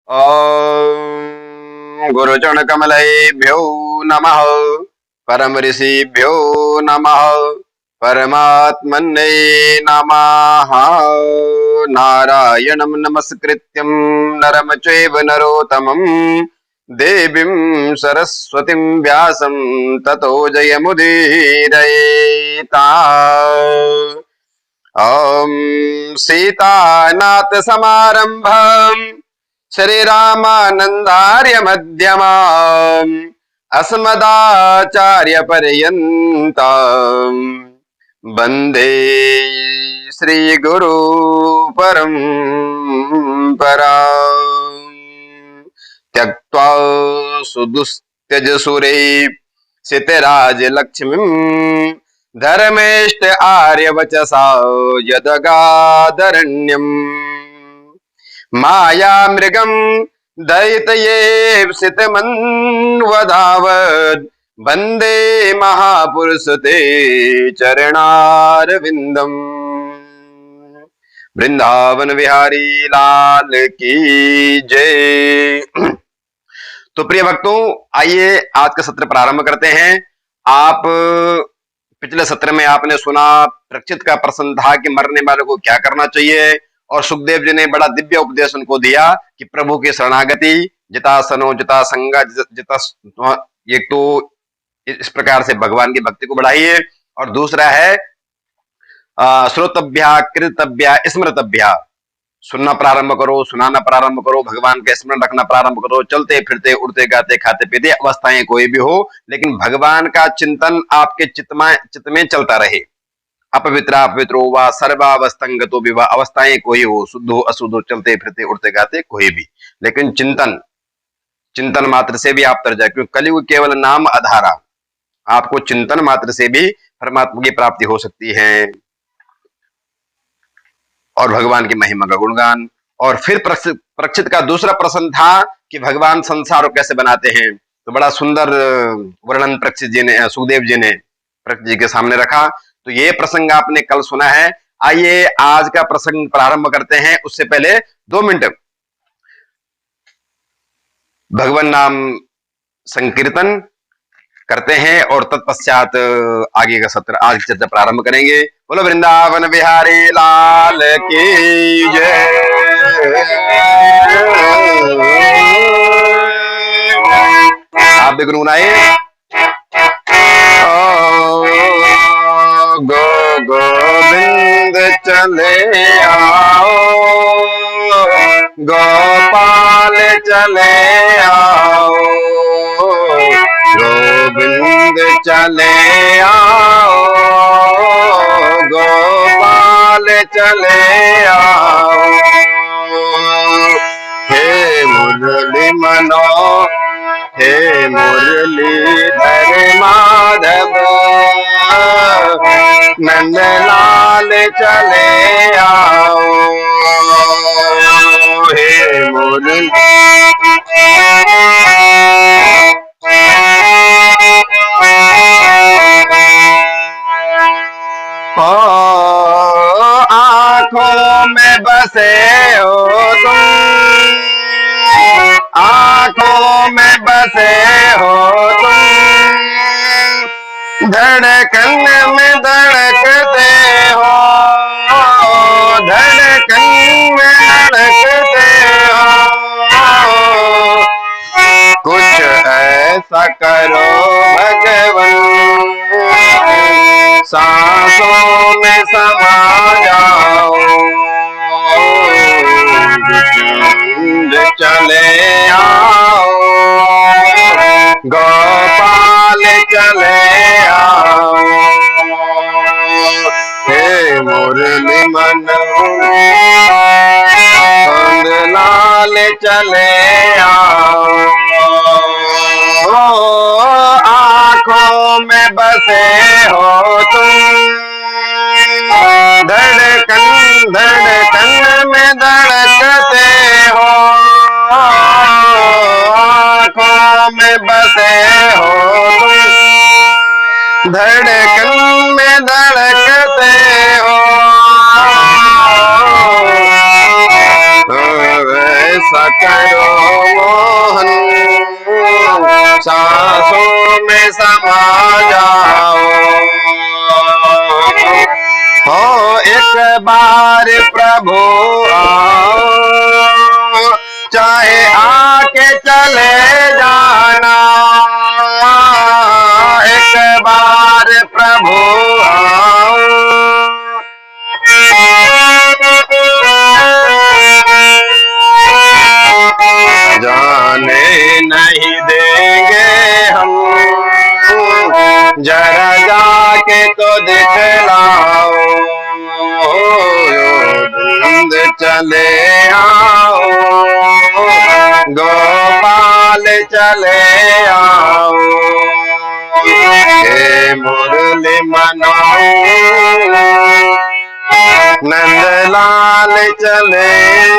ॐ गुरुचरणकमलेभ्यो नमः। परम ऋषिभ्यो नमः। परमात्मने नमः। नारायणं नमस्कृत्यं नरं चैव नरोत्तमं देवीं सरस्वतीं व्यासं ततो जयमुदीरयेत्। ॐ सीतानाथ समारंभम् श्रीरामानन्दार्य मध्यमाम् अस्मदाचार्य पर्यन्ताम् वन्दे श्रीगुरु परम्पराम्। त्यक्त्वा सुदुस्त्यजसुरे सितराज लक्ष्मीम् धर्मेष्ट आर्यवचसा यदगादरण्यम् माया मृगं दैतयेप्सितमन्वधावत् वन्दे महापुरुष ते चरणारविन्दम्। वृंदावन विहारी लाल की जय। तो प्रिय भक्तों, आइए आज का सत्र प्रारंभ करते हैं। आप पिछले सत्र में आपने सुना, परीक्षित का प्रश्न था कि मरने वाले को क्या करना चाहिए, और सुखदेव जी ने बड़ा दिव्य उपदेश उनको दिया कि प्रभु की शरणागति, जितासनो जिता संगा जिता, एक तो इस प्रकार से भगवान की भक्ति को बढ़ाइए, और दूसरा है श्रोतभ्या कृतभ्या स्मृतभ्या। सुनना प्रारंभ करो, सुनाना प्रारंभ करो, भगवान का स्मरण रखना प्रारंभ करो। चलते फिरते उड़ते गाते खाते पीते अवस्थाएं कोई भी हो, लेकिन भगवान का चिंतन आपके चित्त में चलता रहे। अपवित्रा पवित्रो वा सर्वावस्थंगतो विवा, अवस्थाएं कोई हो, शुद्ध हो अशुद्ध हो, चलते फिरते उड़ते गाते कोई भी, लेकिन चिंतन मात्र से भी आप तर जाए, क्योंकि कलियुग केवल नाम आधारा। आपको चिंतन मात्र से भी परमात्मा की प्राप्ति हो सकती है, और भगवान की महिमा का गुणगान। और फिर परीक्षित का दूसरा प्रश्न था कि भगवान संसार को कैसे बनाते हैं, तो बड़ा सुंदर वर्णन परीक्षित जी ने, सुखदेव जी ने परीक्षित जी के सामने रखा। तो ये प्रसंग आपने कल सुना है। आइए आज का प्रसंग प्रारंभ करते हैं। उससे पहले 2 मिनट भगवान नाम संकीर्तन करते हैं, और तत्पश्चात आगे का सत्र आज चर्चा प्रारंभ करेंगे। बोलो वृंदावन बिहारी लाल की जय। आप भी गुनगुनाइए। गो गोविंद चले आओ, गोपाल चले आओ, गोविंद चले आओ, गोपाल चले आओ। हे मुरली मनो, हे मुरलीधर माधव, नंदलाल चले आओ। हे मुरली आँखों में बसे हो तुम, आँखों में बसे हो तुम, धड़कन में धड़कते हो, धड़कन में धड़कते हो। कुछ ऐसा करो भगवन, सांसों में समा जाओ। चले आओ, गोपाल चले आओ। हे मुरली मनोहर लाल चले आओ। आँखों में बसे हो तुम, धड़कन धड़कन में धड़कते हो, आँखों में बसे हो तुम, धड़कन में धड़कते हो। ऐसा कर करो मोहन, सांसों में समा जाओ। हो एक बार प्रभु आओ, चाहे आके चले जाना। एक बार प्रभु आओ, जाने नहीं देंगे हम, जरा जाके तो दिखलाओ। गोविंद चले आओ, गोपाल चले आओ। हे मुरली मनोहर नंदलाल चले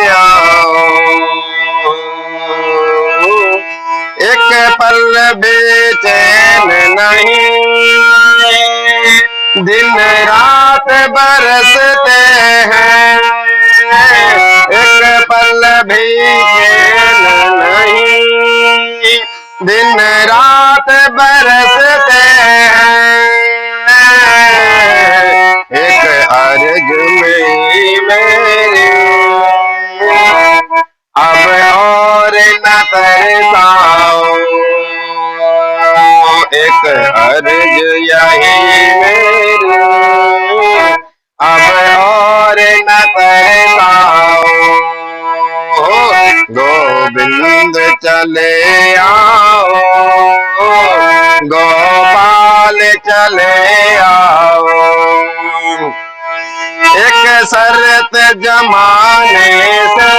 आओ। एक पल बेचैन नहीं, दिन रात बरसते हैं। एक पल भी चैन नहीं, दिन रात बरसते हैं। एक अर्ज में मेरी अब और न तरसाओ। एक अर्ज यही मेरी अब और न तरसाओ। गोविंद चले आओ, गोपाल चले आओ। एक शर्त जमाने से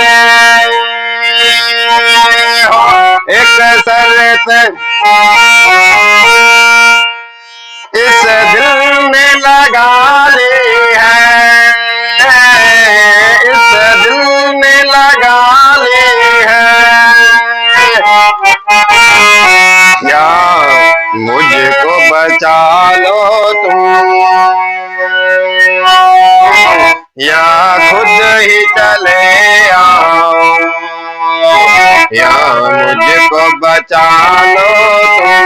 हो, एक शर्त इस दिल में लगा ली है, इस दिल में लगा ली है। या मुझको बचा लो तुम, या खुद ही चले आओ। या मुझको बचा लो तुम,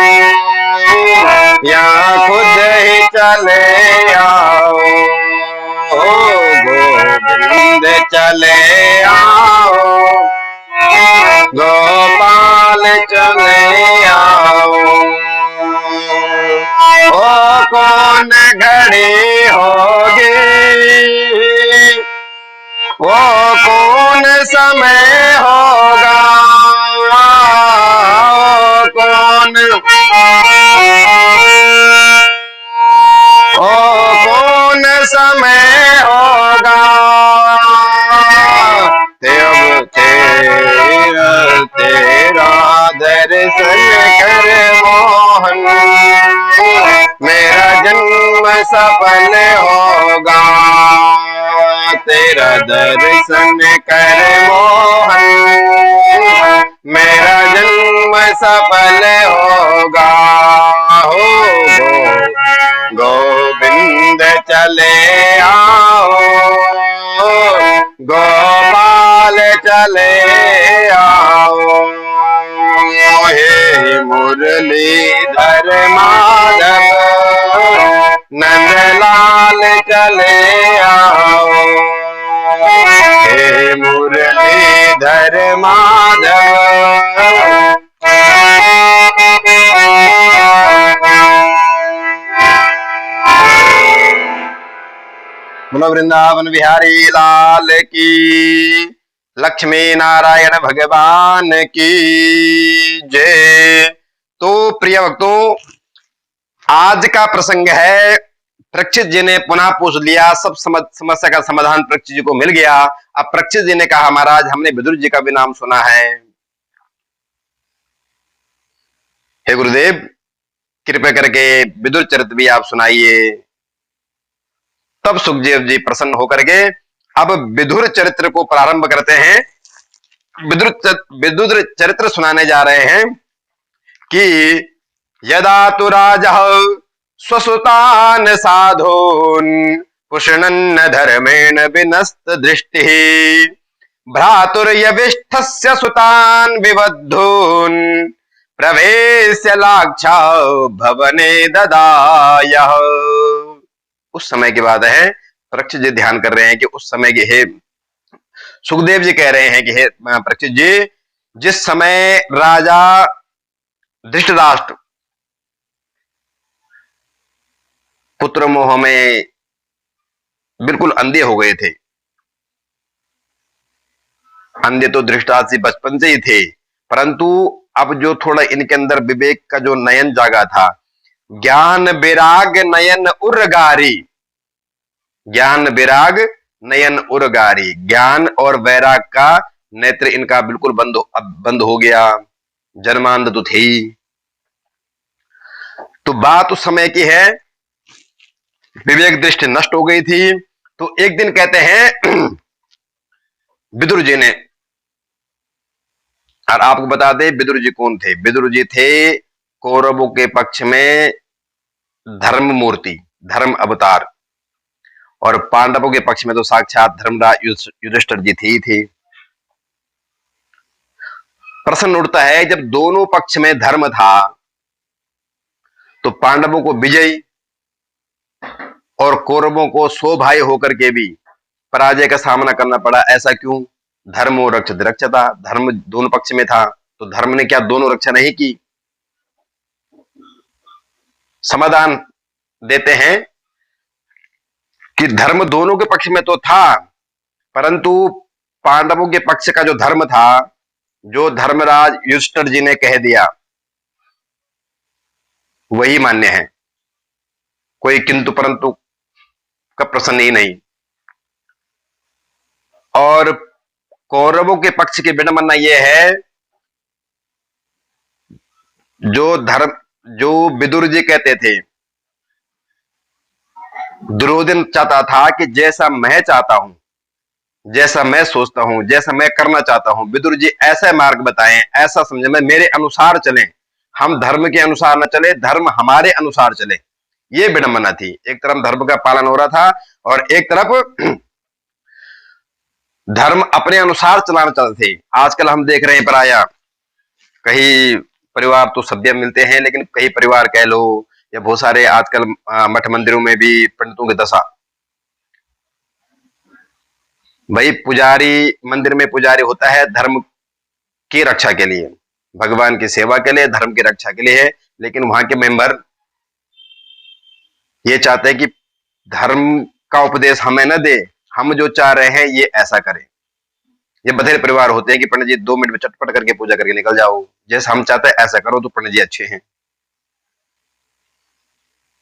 या खुद ही चले आओ। गोविंद चले आओ, गोपाल चले आओ। ओ कौन घड़ी होगी, वो कौन समय होगा। कौन समय होगा। तेरा दर्शन कर मोहन, मेरा जन्म सफल होगा। तेरा दर्शन कर मोहन, मेरा जन्म सफल होगा। हो गोविंद चले आओ, गोपाल चले आओ। हे मुरलीधर माधव नंदलाल चले आओ। हे मुरलीधर माधव बोलो वृंदावन बिहारी लाल की, लक्ष्मी नारायण भगवान की जय। तो प्रिय भक्तों, आज का प्रसंग है, परीक्षित जी ने पुनः पूछ लिया, सब समस्या का समाधान परीक्षित जी को मिल गया। अब परीक्षित जी ने कहा, महाराज हमने विदुर जी का भी नाम सुना है, हे गुरुदेव कृपया करके विदुर चरित्र भी आप सुनाइए। तब सुखदेव जी प्रसन्न होकर के अब विदुर चरित्र को प्रारंभ करते हैं। विदुर चरित्र सुनाने जा रहे हैं कि यदा तु राजः स्वसुतान् साधून् पुष्णन्न धर्मेण विनस्त दृष्टिः भ्रातुर्यविष्ठस्य सुतान् विबद्धून् प्रवेश्य लाक्षा भवने ददायः। उस समय की बात है, परीक्षित जी ध्यान कर रहे हैं कि उस समय के हे सुखदेव जी कह रहे हैं कि हे परीक्षित जी, जिस समय राजा धृतराष्ट्र पुत्र मोह में बिल्कुल अंधे हो गए थे, अंधे तो धृतराष्ट्र बचपन से ही थे, परंतु अब जो थोड़ा इनके अंदर विवेक का जो नयन जागा था, ज्ञान विराग नयन उर्गारी, ज्ञान विराग नयन उर्गारी, ज्ञान और वैराग का नेत्र इनका बिल्कुल बंद हो गया, जन्मांध तो थे ही। तो बात उस समय की है, विवेक दृष्टि नष्ट हो गई थी। तो एक दिन कहते हैं विदुर जी ने, और आपको बता दें विदुर जी कौन थे। विदुर जी थे कौरवों के पक्ष में धर्म मूर्ति, धर्म अवतार, और पांडवों के पक्ष में तो साक्षात धर्मराज युधिष्ठिर जी थे ही थे। प्रश्न उठता है, जब दोनों पक्ष में धर्म था तो पांडवों को विजय और कौरवों को 100 भाई होकर के भी पराजय का सामना करना पड़ा, ऐसा क्यों? धर्मो रक्षति रक्षता, धर्म दोनों पक्ष में था तो धर्म ने क्या दोनों रक्षा नहीं की? समाधान देते हैं कि धर्म दोनों के पक्ष में तो था, परंतु पांडवों के पक्ष का जो धर्म था, जो धर्मराज युधिष्ठिर जी ने कह दिया वही मान्य है, कोई किंतु परंतु का प्रश्न ही नहीं। और कौरवों के पक्ष की विडंबना यह है, जो विदुर जी कहते थे, दुर्योधन चाहता था कि जैसा मैं चाहता हूं, जैसा मैं सोचता हूं, जैसा मैं करना चाहता हूं, विदुर जी ऐसा मार्ग बताएं, ऐसा समझे, मैं मेरे अनुसार चलें, हम धर्म के अनुसार न चले, धर्म हमारे अनुसार चले। ये विडंबना थी। एक तरफ धर्म का पालन हो रहा था और एक तरफ धर्म अपने अनुसार चलाना चाहते थे। आजकल हम देख रहे हैं प्राय कई परिवार तो सभ्य मिलते हैं, लेकिन कई परिवार कह लो या बहुत सारे आजकल मठ मंदिरों में भी पंडितों की दशा, भाई पुजारी मंदिर में पुजारी होता है धर्म की रक्षा के लिए, भगवान की सेवा के लिए, धर्म की रक्षा के लिए है, लेकिन वहां के मेंबर ये चाहते हैं कि धर्म का उपदेश हमें न दे, हम जो चाह रहे हैं ये ऐसा करें। ये बथेरे परिवार होते हैं कि पंडित जी 2 मिनट में चटपट करके पूजा करके निकल जाओ, जैसे हम चाहते हैं ऐसा करो, तो पंडित जी अच्छे हैं।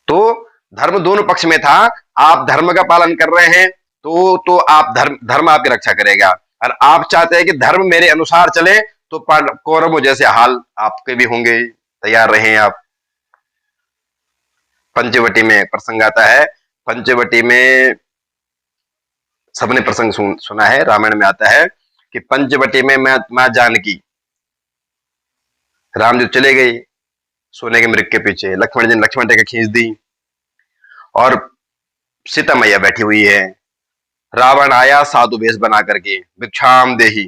तो धर्म दोनों पक्ष में था, आप धर्म का पालन कर रहे हैं तो आप धर्म आपकी रक्षा करेगा, और आप चाहते हैं कि धर्म मेरे अनुसार चले तो कौरवों जैसे हाल आपके भी होंगे, तैयार रहे आप। पंचवटी में प्रसंग आता है, पंचवटी में सबने प्रसंग सुना है, रामायण में आता है कि पंचवटी में मां जानकी, राम जो चले गई सोने के मृग के पीछे, लक्ष्मण जी ने लक्ष्मण रेखा खींच दी और सीता मैया बैठी हुई है। रावण आया साधु वेश बना करके, भिक्षाम देही।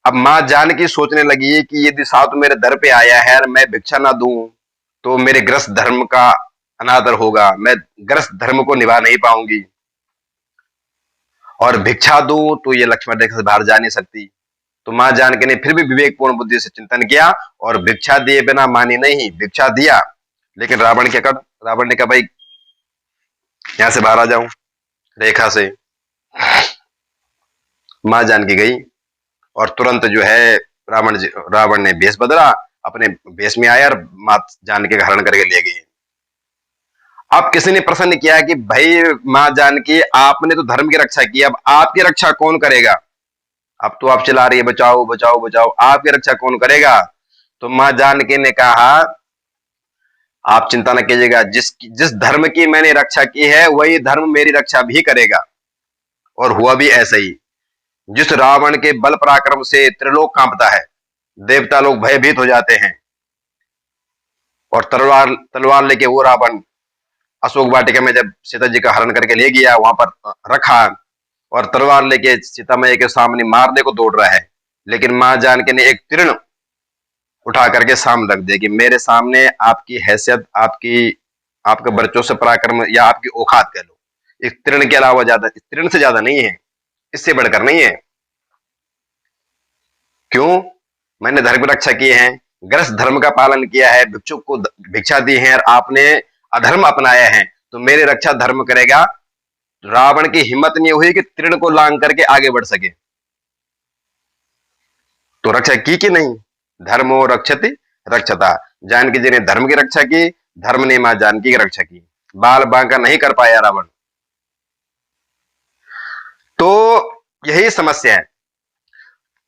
अब मां जानकी सोचने लगी कि यदि साधु मेरे दर पे आया है और मैं भिक्षा ना दूं तो मेरे ग्रस्त धर्म का अनादर होगा, मैं ग्रस्त धर्म को निभा नहीं पाऊंगी, और भिक्षा दूं तो ये लक्ष्मण रेखा से बाहर जा नहीं सकती। तो मां जानकी ने फिर भी विवेकपूर्ण बुद्धि से चिंतन किया और भिक्षा दिए बिना मानी नहीं, भिक्षा दिया। लेकिन रावण क्या कर, रावण ने कहा भाई यहां से बाहर आ जाऊं रेखा से। मां जानकी गई और तुरंत जो है रावण ने भेष बदला, अपने भेष में आया और मां जानकी का हरण करके ले गई। अब किसी ने प्रश्न किया कि भाई मां जानकी आपने तो धर्म की रक्षा की, अब आपकी रक्षा कौन करेगा? अब तो आप चिल्ला रही है बचाओ बचाओ बचाओ, आपकी रक्षा कौन करेगा? तो मां जानकी ने कहा आप चिंता न कीजिएगा, जिस धर्म की मैंने रक्षा की है वही धर्म मेरी रक्षा भी करेगा। और हुआ भी ऐसा ही। जिस रावण के बल पराक्रम से त्रिलोक कांपता है, देवता लोग भयभीत हो जाते हैं, और तलवार लेके वो रावण अशोक वाटिका में जब सीता जी का हरण करके ले गया, वहां पर रखा, और तलवार लेके सीता मैया के सामने मारने को दौड़ रहा है, लेकिन मां जानकी ने एक तीर्ण उठा करके सामने रख दिया कि मेरे सामने आपकी हैसियत, आपका वर्चस्व पराक्रम या आपकी औकात कह लो, इस तीर्ण के अलावा ज्यादा, इस तीर्ण से ज्यादा नहीं है, इससे बढ़कर नहीं है। क्यों? मैंने धर्म की रक्षा की है, गृहस्थ धर्म का पालन किया है, भिक्षुक को भिक्षा दी है, और आपने अधर्म अपनाया है, तो मेरी रक्षा धर्म करेगा। रावण की हिम्मत नहीं हुई कि तीर्ण को लांग करके आगे बढ़ सके, तो रक्षा की कि नहीं? धर्मो रक्षति रक्षता। जानकी जी ने धर्म की रक्षा की, धर्म ने मां जानकी की रक्षा की। बाल बांका नहीं कर पाया रावण। तो यही समस्या है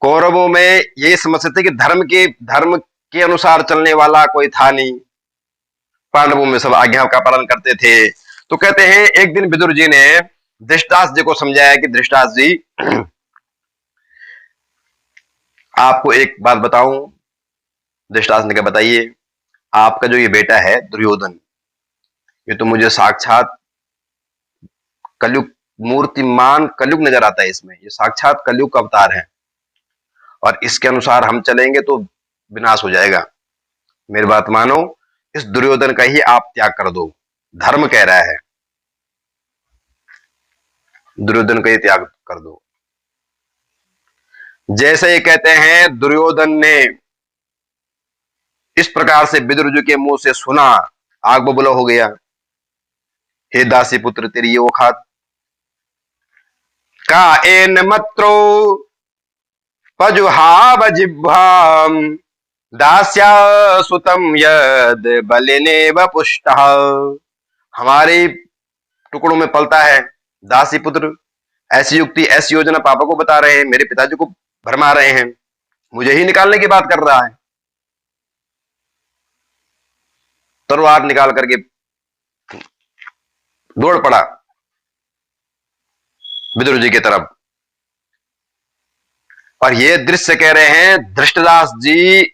कौरवों में, यही समस्या थी कि धर्म के अनुसार चलने वाला कोई था नहीं। पांडवों में सब आज्ञा का पालन करते थे। तो कहते हैं एक दिन विदुर जी ने धृतराष्ट्र जी को समझाया कि धृतराष्ट्र जी, आपको एक बात बताऊं। धृतराष्ट्र ने कहा बताइए। आपका जो ये बेटा है दुर्योधन, ये तो मुझे साक्षात कलयुग मूर्तिमान कलयुग नजर आता है इसमें, ये साक्षात कलयुग का अवतार है, और इसके अनुसार हम चलेंगे तो विनाश हो जाएगा। मेरी बात मानो, इस दुर्योधन का ही आप त्याग कर दो, धर्म कह रहा है, दुर्योधन का ही त्याग कर दो। जैसे ही कहते हैं दुर्योधन ने इस प्रकार से विदुर जी के मुंह से सुना, आग बबूला हो गया। हे दासी पुत्र, तेरी ये औकात, का एन मत्रो पजुहाव जिह्वाम दास्या सुतम यद बलिने वपुष्टः। हमारे टुकड़ों में पलता है दासी पुत्र, ऐसी युक्ति ऐसी योजना पापा को बता रहे हैं, मेरे पिताजी को भरमा रहे हैं, मुझे ही निकालने की बात कर रहा है। तलवार निकाल करके दौड़ पड़ा विदुर जी की तरफ। और ये दृश्य कह रहे हैं धृतराष्ट्र जी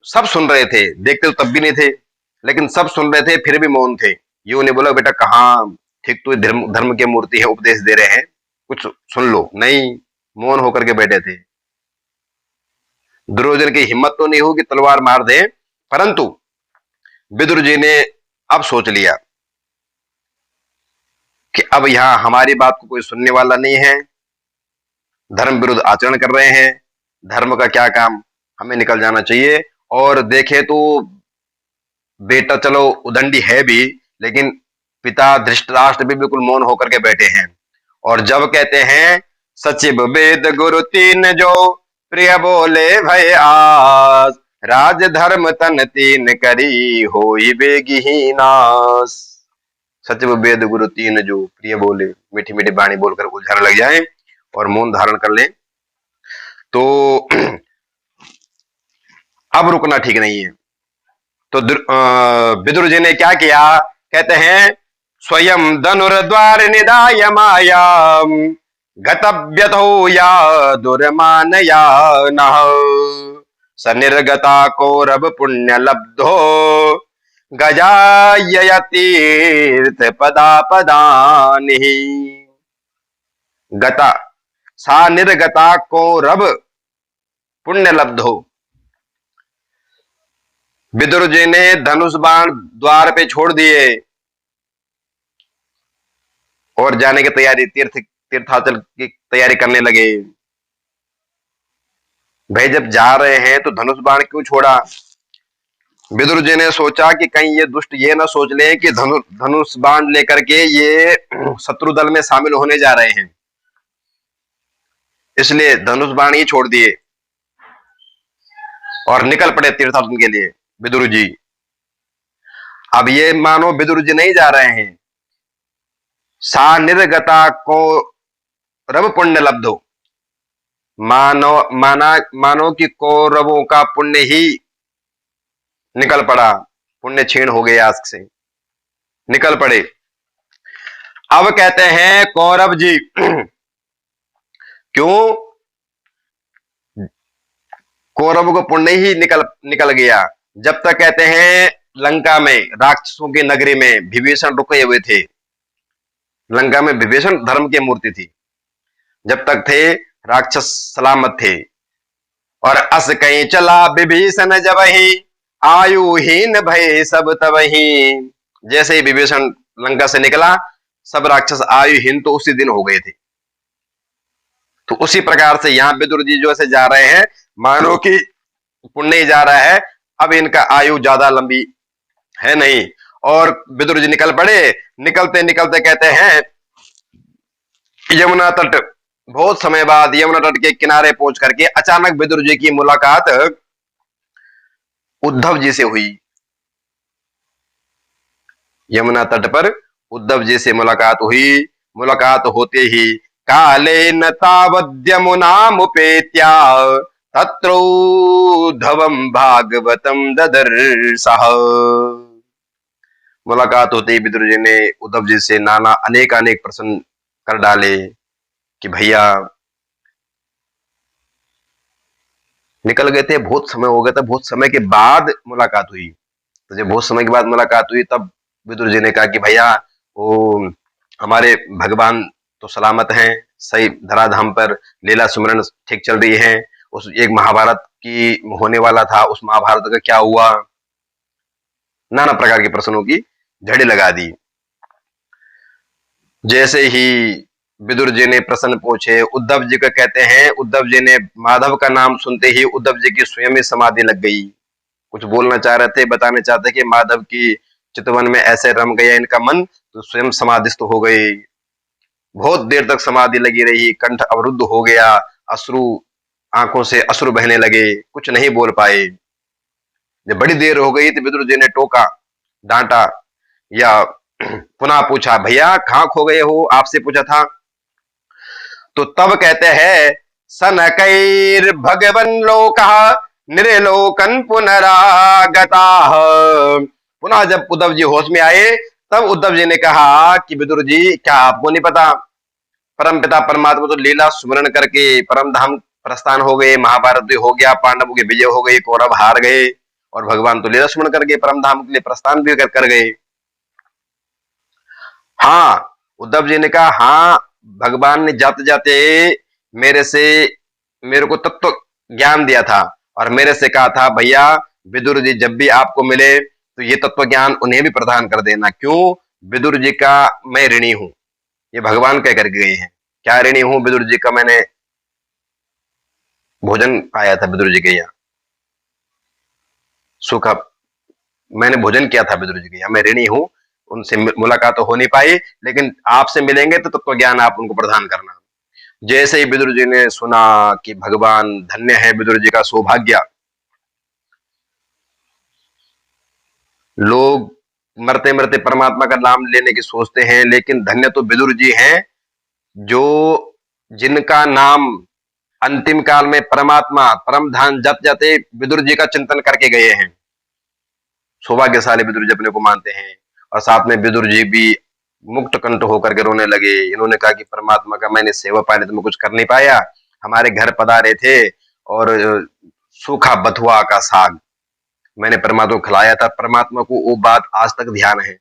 सब सुन रहे थे, देखते तो तब भी नहीं थे, लेकिन सब सुन रहे थे फिर भी मौन थे। ये उन्हें बोला बेटा कहां, ठीक तो धर्म की मूर्ति है, उपदेश दे रहे हैं, कुछ सुन लो। नहीं, मौन होकर के बैठे थे। दुर्योधन की हिम्मत तो नहीं होगी तलवार मार दे, परंतु विदुर जी ने अब सोच लिया कि अब यहां हमारी बात को कोई सुनने वाला नहीं है, धर्म विरुद्ध आचरण कर रहे हैं, धर्म का क्या काम, हमें निकल जाना चाहिए। और देखे तो बेटा चलो उदंडी है भी, लेकिन पिता धृतराष्ट्र भी बिल्कुल मौन होकर के बैठे हैं। और जब कहते हैं सचिव वेद गुरु तीन जो प्रिय बोले भय आस, राज धर्म तन तीन करी होई बेगी नास। सचिव वेद गुरु तीन जो प्रिय बोले, मीठी मीठी बाणी बोलकर उलझाने लग जाए और मौन धारण कर ले, तो अब रुकना ठीक नहीं है। तो विदुर जी ने क्या किया? कहते हैं स्वयं धनुर्द्वार निदाय माया गतव्यथो या दुर्मानया नः, सनिर्गता कौरव पुण्य लब्धो गजाय तीर्थ पदा पदानि। गता सा निर्गता कौरव पुण्य लब्धो। विदुर जी ने धनुष बाण द्वार पे छोड़ दिए और जाने की तैयारी, तीर्थाचल की तैयारी करने लगे। भाई जब जा रहे हैं तो धनुष बाण क्यों छोड़ा? विदुर जी ने सोचा कि कहीं ये दुष्ट ये ना सोच ले कि धनुष बाण लेकर के ये शत्रु दल में शामिल होने जा रहे हैं, इसलिए धनुष बाण ही छोड़ दिए और निकल पड़े तीर्थाटन के लिए विदुर जी। अब ये मानो विदुर जी नहीं जा रहे हैं, सा निर्गता को रव पुण्य लब्धो, मानो कि कौरवों का पुण्य ही निकल पड़ा, पुण्य क्षीण हो गया, आज से निकल पड़े। अब कहते हैं कौरव जी क्यों? कौरव को पुण्य ही निकल गया। जब तक कहते हैं लंका में राक्षसों की नगरी में विभीषण रुके हुए थे, लंका में विभीषण धर्म की मूर्ति थी, जब तक थे राक्षस सलामत थे। और अस कहीं चला विभीषण जबहि, आयुहीन भय सब तबहि। जैसे ही विभीषण लंका से निकला, सब राक्षस आयुहीन तो उसी दिन हो गए थे। तो उसी प्रकार से यहाँ विदुर जी जो से जा रहे हैं, मानो कि पुण्य ही जा रहा है, अब इनका आयु ज्यादा लंबी है नहीं। और विदुर जी निकल पड़े। निकलते निकलते कहते हैं यमुना तट, बहुत समय बाद यमुना तट के किनारे पहुंच करके अचानक विदुर जी की मुलाकात उद्धव जी से हुई। यमुना तट पर उद्धव जी से मुलाकात हुई। मुलाकात होते ही काले न तावद्यमुनामुपेत्या तत्रोद्धवम भागवतम ददर्शः। मुलाकात होते ही विदुर जी ने उद्धव जी से नाना अनेक अनेक प्रश्न कर डाले कि भैया निकल गए थे, बहुत समय हो गया था, बहुत समय के बाद मुलाकात हुई। तो जब बहुत समय के बाद मुलाकात हुई तब विदुर जी ने कहा कि भैया वो हमारे भगवान तो सलामत हैं, सही धराधाम पर लीला सुमरन ठीक चल रही है। उस एक महाभारत की होने वाला था, उस महाभारत का क्या हुआ, नाना प्रकार के प्रश्नों की झड़ी लगा दी। जैसे ही विदुर जी ने प्रश्न पूछे, उद्धव जी का कहते हैं उद्धव जी ने माधव का नाम सुनते ही उद्धव जी की स्वयं समाधि लग गई। कुछ बोलना चाह रहे थे, बताने चाहते कि माधव की चितवन में ऐसे रम गया इनका मन, तो स्वयं समाधिस्थ हो गए। बहुत देर तक समाधि लगी रही, कंठ अवरुद्ध हो गया, अश्रु आंखों से अश्रु बहने लगे, कुछ नहीं बोल पाए। जब बड़ी देर हो गई तो विदुर जी ने टोका, डांटा या पुनः पूछा, भैया कहां खो गए हो, आपसे पूछा था। तो तब कहते हैं सनकैर भगवन लोकः निर्लोकन पुनरागता। पुनः जब उद्धव जी होश में आए तब उद्धव जी ने कहा कि विदुर जी क्या आपको नहीं पता, परम पिता परमात्मा तो लीला सुमरण करके परम धाम प्रस्थान हो गए, महाभारत भी हो गया, पांडवों की विजय हो गई, कौरव हार गए, और भगवान तो लीला सुमरण करके परम धाम के लिए प्रस्थान भी कर गए। हाँ, उद्धव जी ने कहा हाँ, भगवान ने जाते जाते मेरे को तत्व ज्ञान दिया था, और मेरे से कहा था भैया विदुर जी जब भी आपको मिले तो ये तत्व ज्ञान उन्हें भी प्रदान कर देना। क्यों? विदुर जी का मैं ऋणी हूं, ये भगवान कह करके गए हैं। क्या ऋणी हूं? विदुर जी का मैंने भोजन पाया था, विदुर जी के यहाँ सुखा, मैंने भोजन किया था विदुर जी के यहाँ, मैं ऋणी हूं। उनसे मुलाकात तो हो नहीं पाई, लेकिन आपसे मिलेंगे तो तत्व ज्ञान आप उनको प्रदान करना। जैसे ही विदुर जी ने सुना कि भगवान, धन्य है विदुर जी का सौभाग्य। लोग मरते मरते परमात्मा का नाम लेने की सोचते हैं, लेकिन धन्य तो विदुर जी हैं जो जिनका नाम अंतिम काल में परमात्मा परम धाम जाते जाते विदुर जी का चिंतन करके गए हैं। सौभाग्यशाली विदुर जी अपने को मानते हैं। और साथ में विदुर जी भी मुक्त कंठ होकर के रोने लगे। इन्होंने कहा कि परमात्मा का मैंने सेवा पाने तो मैं कुछ कर नहीं पाया, हमारे घर पधारे थे और सूखा बथुआ का साग मैंने परमात्मा को खिलाया था, परमात्मा को वो बात आज तक ध्यान है।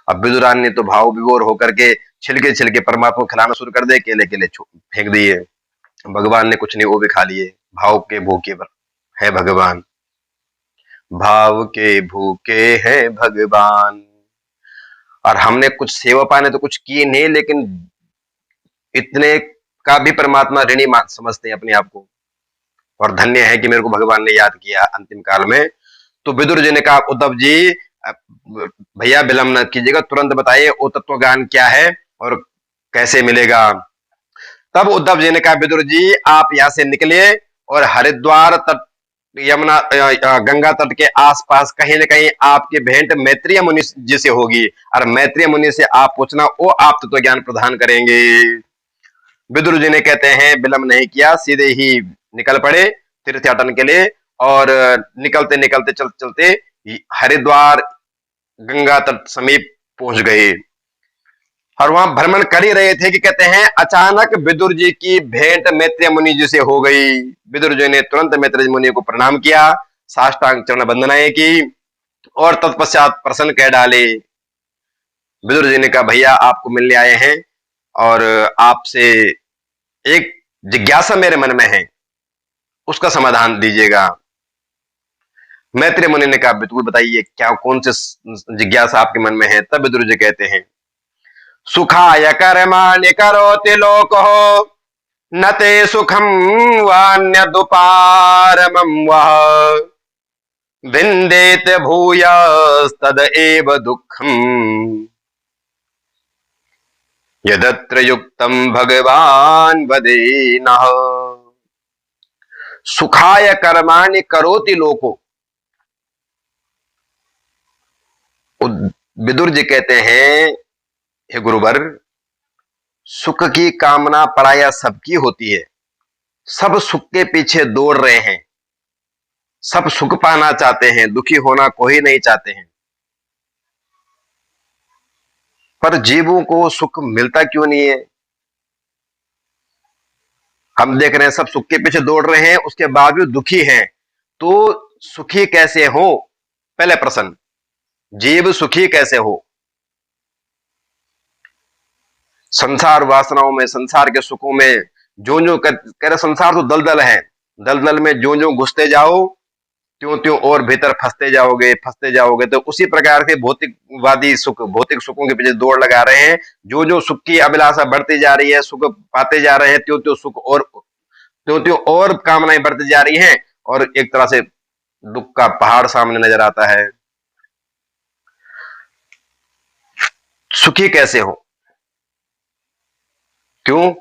अब विदुरान ने तो भाव विभोर होकर के छिलके छिलके परमात्मा को खिलाना शुरू कर दे, केले केले फेंक दिए। भगवान ने कुछ नहीं, वो भी खा लिए। भाव के भूखे है भगवान, भाव के भूखे हैं भगवान। और हमने कुछ सेवा पाने तो कुछ किए नहीं, लेकिन इतने का भी परमात्मा ऋणी समझते हैं अपने आप को। और धन्य है कि मेरे को भगवान ने याद किया अंतिम काल में। तो विदुर जी ने कहा उद्धव जी भैया विलंब न कीजिएगा, तुरंत बताइए वो तत्व ज्ञान क्या है और कैसे मिलेगा। तब उद्धव जी ने कहा विदुर जी आप यहां से निकले और हरिद्वार तट, यमुना गंगा तट के आसपास कहीं न कहीं आपकी भेंट मैत्रेय मुनि जी से होगी, और मैत्रेय मुनि से आप पूछना, वो आप तत्व ज्ञान प्रदान करेंगे। विदुर जी ने कहते हैं विलंब नहीं किया, सीधे ही निकल पड़े तीर्थयाटन के लिए। और निकलते निकलते चलते चलते हरिद्वार गंगा तट समीप पहुंच गए। और वहां भ्रमण कर ही रहे थे कि कहते हैं अचानक विदुर जी की भेंट मैत्रेय मुनि जी से हो गई। विदुर जी ने तुरंत मैत्रेय मुनि को प्रणाम किया, साष्टांग चरण वंदनाएं की और तत्पश्चात प्रसन्न कह डाले। विदुर जी ने कहा भैया आपको मिलने आए हैं और आपसे एक जिज्ञासा मेरे मन में है, उसका समाधान दीजिएगा। मैत्रेय मुनि ने कहा, बिल्कुल बताइए, क्या कौन से जिज्ञासा आपके मन में है? तब विदुर जी कहते हैं, सुखाय कर्माणि करोति लोको न ते सुखम वान्यदुपारमं वः विन्देत भूयस्तद एव दुःखम् यदत्र युक्तम भगवान वदेनः। सुखाय कर्माणि करोति लोको। विदुर जी कहते हैं, हे गुरुवर, सुख की कामना पराया सबकी होती है, सब सुख के पीछे दौड़ रहे हैं, सब सुख पाना चाहते हैं, दुखी होना कोई नहीं चाहते हैं, पर जीवों को सुख मिलता क्यों नहीं है? हम देख रहे हैं सब सुख के पीछे दौड़ रहे हैं, उसके बावजूद दुखी हैं, तो सुखी कैसे हो? पहले प्रश्न, जीव सुखी कैसे हो? संसार वासनाओं में, संसार के सुखों में जो जो कह रहे, संसार तो दलदल है, दलदल में जो जो घुसते जाओ त्यों त्यों और भीतर फंसते जाओगे। तो उसी प्रकार से भौतिकवादी सुख, भौतिक सुखों के पीछे दौड़ लगा रहे हैं। जो जो सुख की अभिलाषा बढ़ती जा रही है, सुख पाते जा रहे हैं, त्यों त्यों सुख और त्यों त्यों और कामनाएं बढ़ती जा रही हैं, और एक तरह से दुख का पहाड़ सामने नजर आता है। सुखी कैसे हो? क्यों?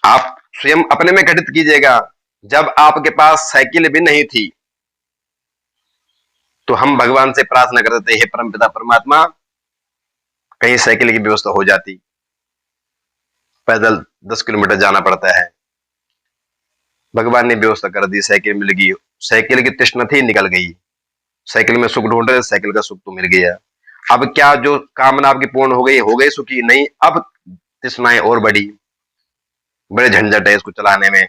आप स्वयं अपने में घटित कीजिएगा। जब आपके पास साइकिल भी नहीं थी तो हम भगवान से प्रार्थना करते थे, हे परमपिता परमात्मा, कहीं साइकिल की व्यवस्था हो जाती। पैदल 10 किलोमीटर जाना पड़ता है, भगवान ने व्यवस्था कर दी, साइकिल मिल गई। साइकिल की तृष्णा थी, निकल गई। साइकिल में सुख ढूंढ रहे, साइकिल का सुख तो मिल गया। अब क्या जो कामना आपकी पूर्ण हो गई सुखी? नहीं, अब तृष्णाएं और बढ़ी। बड़े झंझट है इसको चलाने में,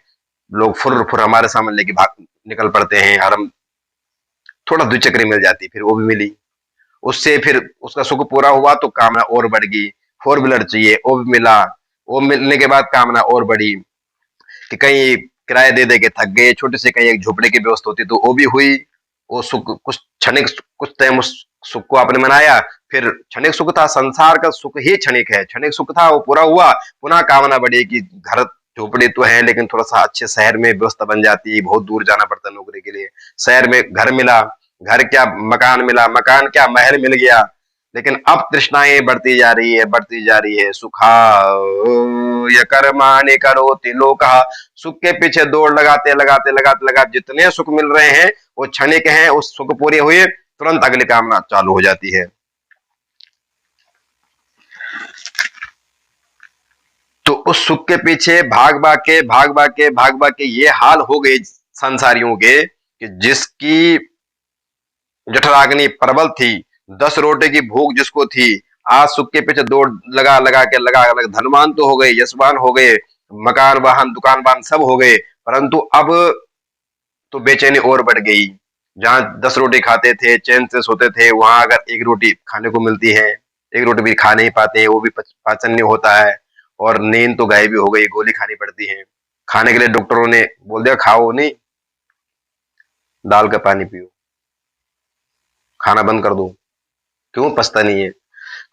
लोग फुर हमारे सामने लेके भाग निकल पड़ते हैं। और हम थोड़ा द्विचक्री मिल जाती, फिर वो भी मिली, उससे फिर उसका सुख पूरा हुआ तो कामना और बढ़ गई। 4 व्हीलर चाहिए, वो भी मिला। वो मिलने के बाद कामना और बढ़ी कि कहीं किराए दे दे के थक गए, छोटे से कहीं एक झोपड़े की व्यवस्था होती तो वो भी हुई। वो सुख कुछ क्षणिक, कुछ टाइम उस सुख को आपने मनाया, फिर क्षणिक सुख था, संसार का सुख ही क्षणिक है, क्षणिक सुख था, वो पूरा हुआ, पुनः कामना बढ़ी कि घर झोपड़ी तो है लेकिन थोड़ा सा अच्छे शहर में व्यवस्था बन जाती है, बहुत दूर जाना पड़ता है नौकरी के लिए। शहर में घर मिला, घर क्या मकान मिला, मकान क्या महल मिल गया। लेकिन अब तृष्णाएं बढ़ती जा रही है। सुखा ये कर्माणि करोति लोकः। सुख के पीछे दौड़ लगाते जितने सुख मिल रहे हैं वो क्षणिक हैं। उस सुख पूरे हुए तुरंत अगली कामना चालू हो जाती है। तो उस सुख के पीछे भाग भाग के ये हाल हो गए संसारियों के कि जिसकी जठराग्नि प्रबल थी, 10 रोटी की भूख जिसको थी, आज सुख के पीछे दौड़ लगा के धनवान तो हो गए, यशवान हो गए, मकान वाहन दुकान वाहन सब हो गए, परंतु अब तो बेचैनी और बढ़ गई। जहां 10 रोटी खाते थे, चैन से सोते थे, वहां अगर 1 रोटी खाने को मिलती है, 1 रोटी भी खा नहीं पाते, वो भी पाचन नहीं होता है, और नींद तो गायब भी हो गई, गोली खानी पड़ती है। खाने के लिए डॉक्टरों ने बोल दिया खाओ नहीं, दाल का पानी पियो, खाना बंद कर दो, क्यों? पछता नहीं है।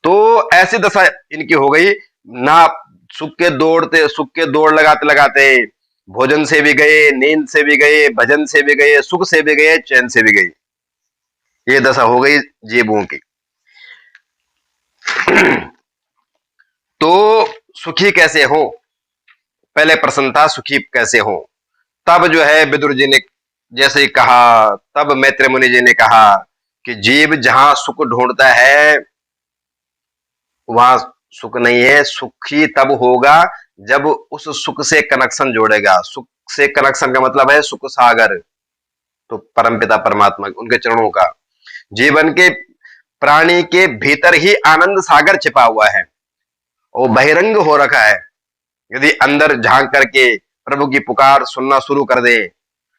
तो ऐसी दशा इनकी हो गई ना। सुख के दौड़ लगाते भोजन से भी गए, नींद से भी गए, भजन से भी गए, सुख से भी गए, चैन से भी गए। ये दशा हो गई जीवों की। तो सुखी कैसे हो? पहले प्रश्न था, सुखी कैसे हो? तब जो है विदुर जी ने जैसे ही कहा, तब मैत्रेय मुनि जी ने कहा कि जीव जहां सुख ढूंढता है वहां सुख नहीं है। सुखी तब होगा जब उस सुख से कनेक्शन जोड़ेगा। सुख से कनेक्शन का मतलब है सुख सागर, तो परमपिता परमात्मा उनके चरणों का। जीवन के प्राणी के भीतर ही आनंद सागर छिपा हुआ है, वो बहिरंग हो रखा है। यदि अंदर झांक करके प्रभु की पुकार सुनना शुरू कर दे,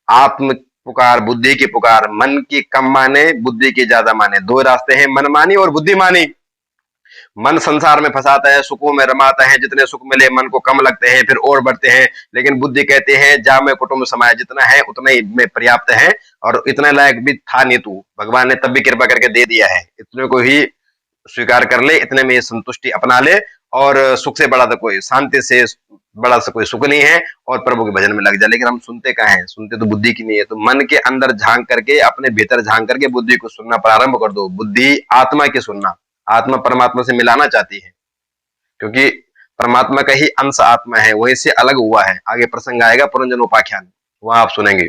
आत्म पुकार, बुद्धि की पुकार, मन की कम माने, बुद्धि की ज्यादा माने, 2 रास्ते हैं, मनमानी और बुद्धिमानी। मन संसार में फंसाता है, सुखों में रमाता है, जितने सुख मिले मन को कम लगते हैं, फिर और बढ़ते हैं। लेकिन बुद्धि कहते हैं जा में कुटुंब समाये, जितना है उतना ही में पर्याप्त है, और इतने लायक भी था नहीं तू, भगवान ने तब भी कृपा करके दे दिया है, इतने को ही स्वीकार कर ले, इतने में ये संतुष्टि अपना ले, और सुख से बड़ा तो कोई, शांति से बड़ा से कोई सुख नहीं है, और प्रभु के भजन में लग जाए। लेकिन हम सुनते कहाँ हैं, सुनते तो बुद्धि की नहीं है। तो मन के अंदर झांक करके, अपने भीतर झांक करके बुद्धि को सुनना प्रारंभ कर दो। बुद्धि आत्मा की सुनना, आत्मा परमात्मा से मिलाना चाहती है, क्योंकि परमात्मा का ही अंश आत्मा है, वहीं से अलग हुआ है। आगे प्रसंग आएगा पुनर्जन्मोपाख्यान, वहां आप सुनेंगे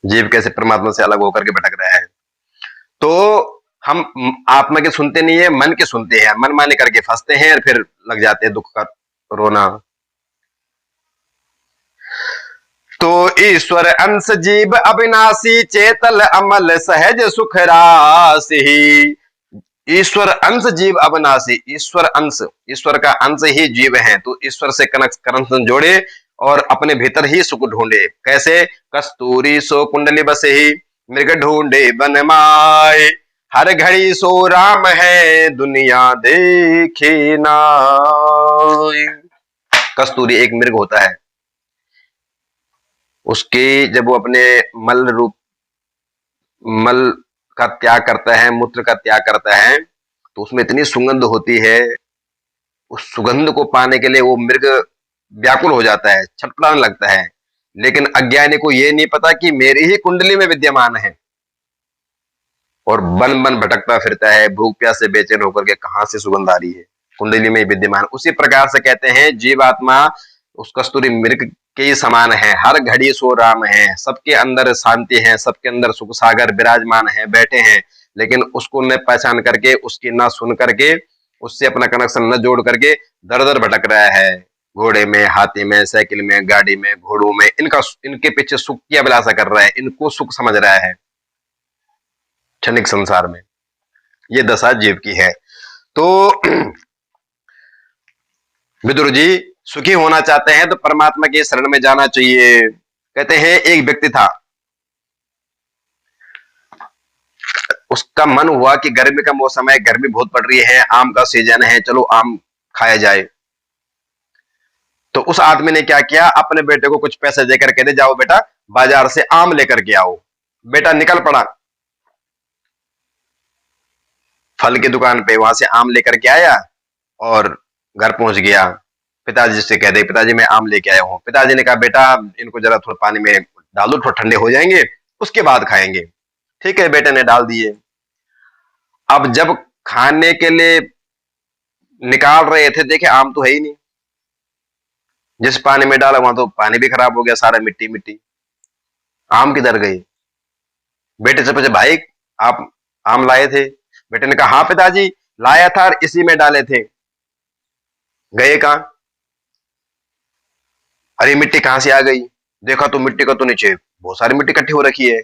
जीव कैसे परमात्मा से अलग होकर के भटक रहा है। तो हम आत्मा के सुनते नहीं है, मन के सुनते हैं, मन माने करके फंसते हैं और फिर लग जाते हैं दुख का रोना। तो ईश्वर अंश जीव अविनाशी, चेतल अमल सहज सुख राशि। ईश्वर अंश जीव अविनाशी, ईश्वर अंश, ईश्वर का अंश ही जीव है। तो ईश्वर से कनेक्शन जोड़े और अपने भीतर ही सुख ढूंढे। कैसे? कस्तूरी सो कुंडली बसे ही, मृग ढूंढे बन माए, हर घड़ी सो राम है दुनिया देखे नाय। कस्तूरी एक मृग होता है, उसके जब वो अपने मल का त्याग करता है, मूत्र का त्याग करता है, तो उसमें इतनी सुगंध होती है, उस सुगंध को पाने के लिए वो मृग व्याकुल हो जाता है, छटपटाने लगता है। लेकिन अज्ञानी को ये नहीं पता कि मेरी ही कुंडली में विद्यमान है, और बन बन भटकता फिरता है, भूख प्यास से बेचैन होकर के कहां से सुगंध आ रही है, कुंडली में विद्यमान। उसी प्रकार से कहते हैं जीवात्मा उस कस्तूरी मृग के ही समान है, हर घड़ी सो राम है, सबके अंदर शांति है, सबके अंदर सुख सागर विराजमान है, बैठे हैं। लेकिन उसको न पहचान करके, उसकी न सुन करके, उससे अपना कनेक्शन न जोड़ करके दर दर भटक रहा है, घोड़े में, हाथी में, साइकिल में, गाड़ी में, घोड़ों में, इनके पीछे सुख की अभिलाषा कर रहा है, इनको सुख समझ रहा है क्षणिक संसार में। ये दशा जीव की है। तो विदुर जी सुखी होना चाहते हैं तो परमात्मा के शरण में जाना चाहिए। कहते हैं एक व्यक्ति था, उसका मन हुआ कि गर्मी का मौसम है, गर्मी बहुत पड़ रही है, आम का सीजन है, चलो आम खाया जाए। तो उस आदमी ने क्या किया, अपने बेटे को कुछ पैसे देकर कहते जाओ बेटा बाजार से आम लेकर के आओ। बेटा निकल पड़ा फल की दुकान पे, वहां से आम लेकर के आया और घर पहुंच गया। पिताजी से कह दे पिताजी मैं आम लेके आया हूं। पिताजी ने कहा बेटा इनको जरा थोड़ा पानी में डाल दो, थोड़ा ठंडे हो जाएंगे, उसके बाद खाएंगे। ठीक है, बेटे ने डाल दिए। अब जब खाने के लिए निकाल रहे थे, देखे आम तो है ही नहीं, जिस पानी में डाला वहां तो पानी भी खराब हो गया, सारा मिट्टी मिट्टी। आम किधर गई? बेटे से पूछे भाई आप आम लाए थे? बेटे ने कहा हाँ पिताजी लाया था और इसी में डाले थे। गए कहां? अरे मिट्टी कहां से आ गई? देखा तो मिट्टी का तो नीचे बहुत सारी मिट्टी इकट्ठी हो रखी है,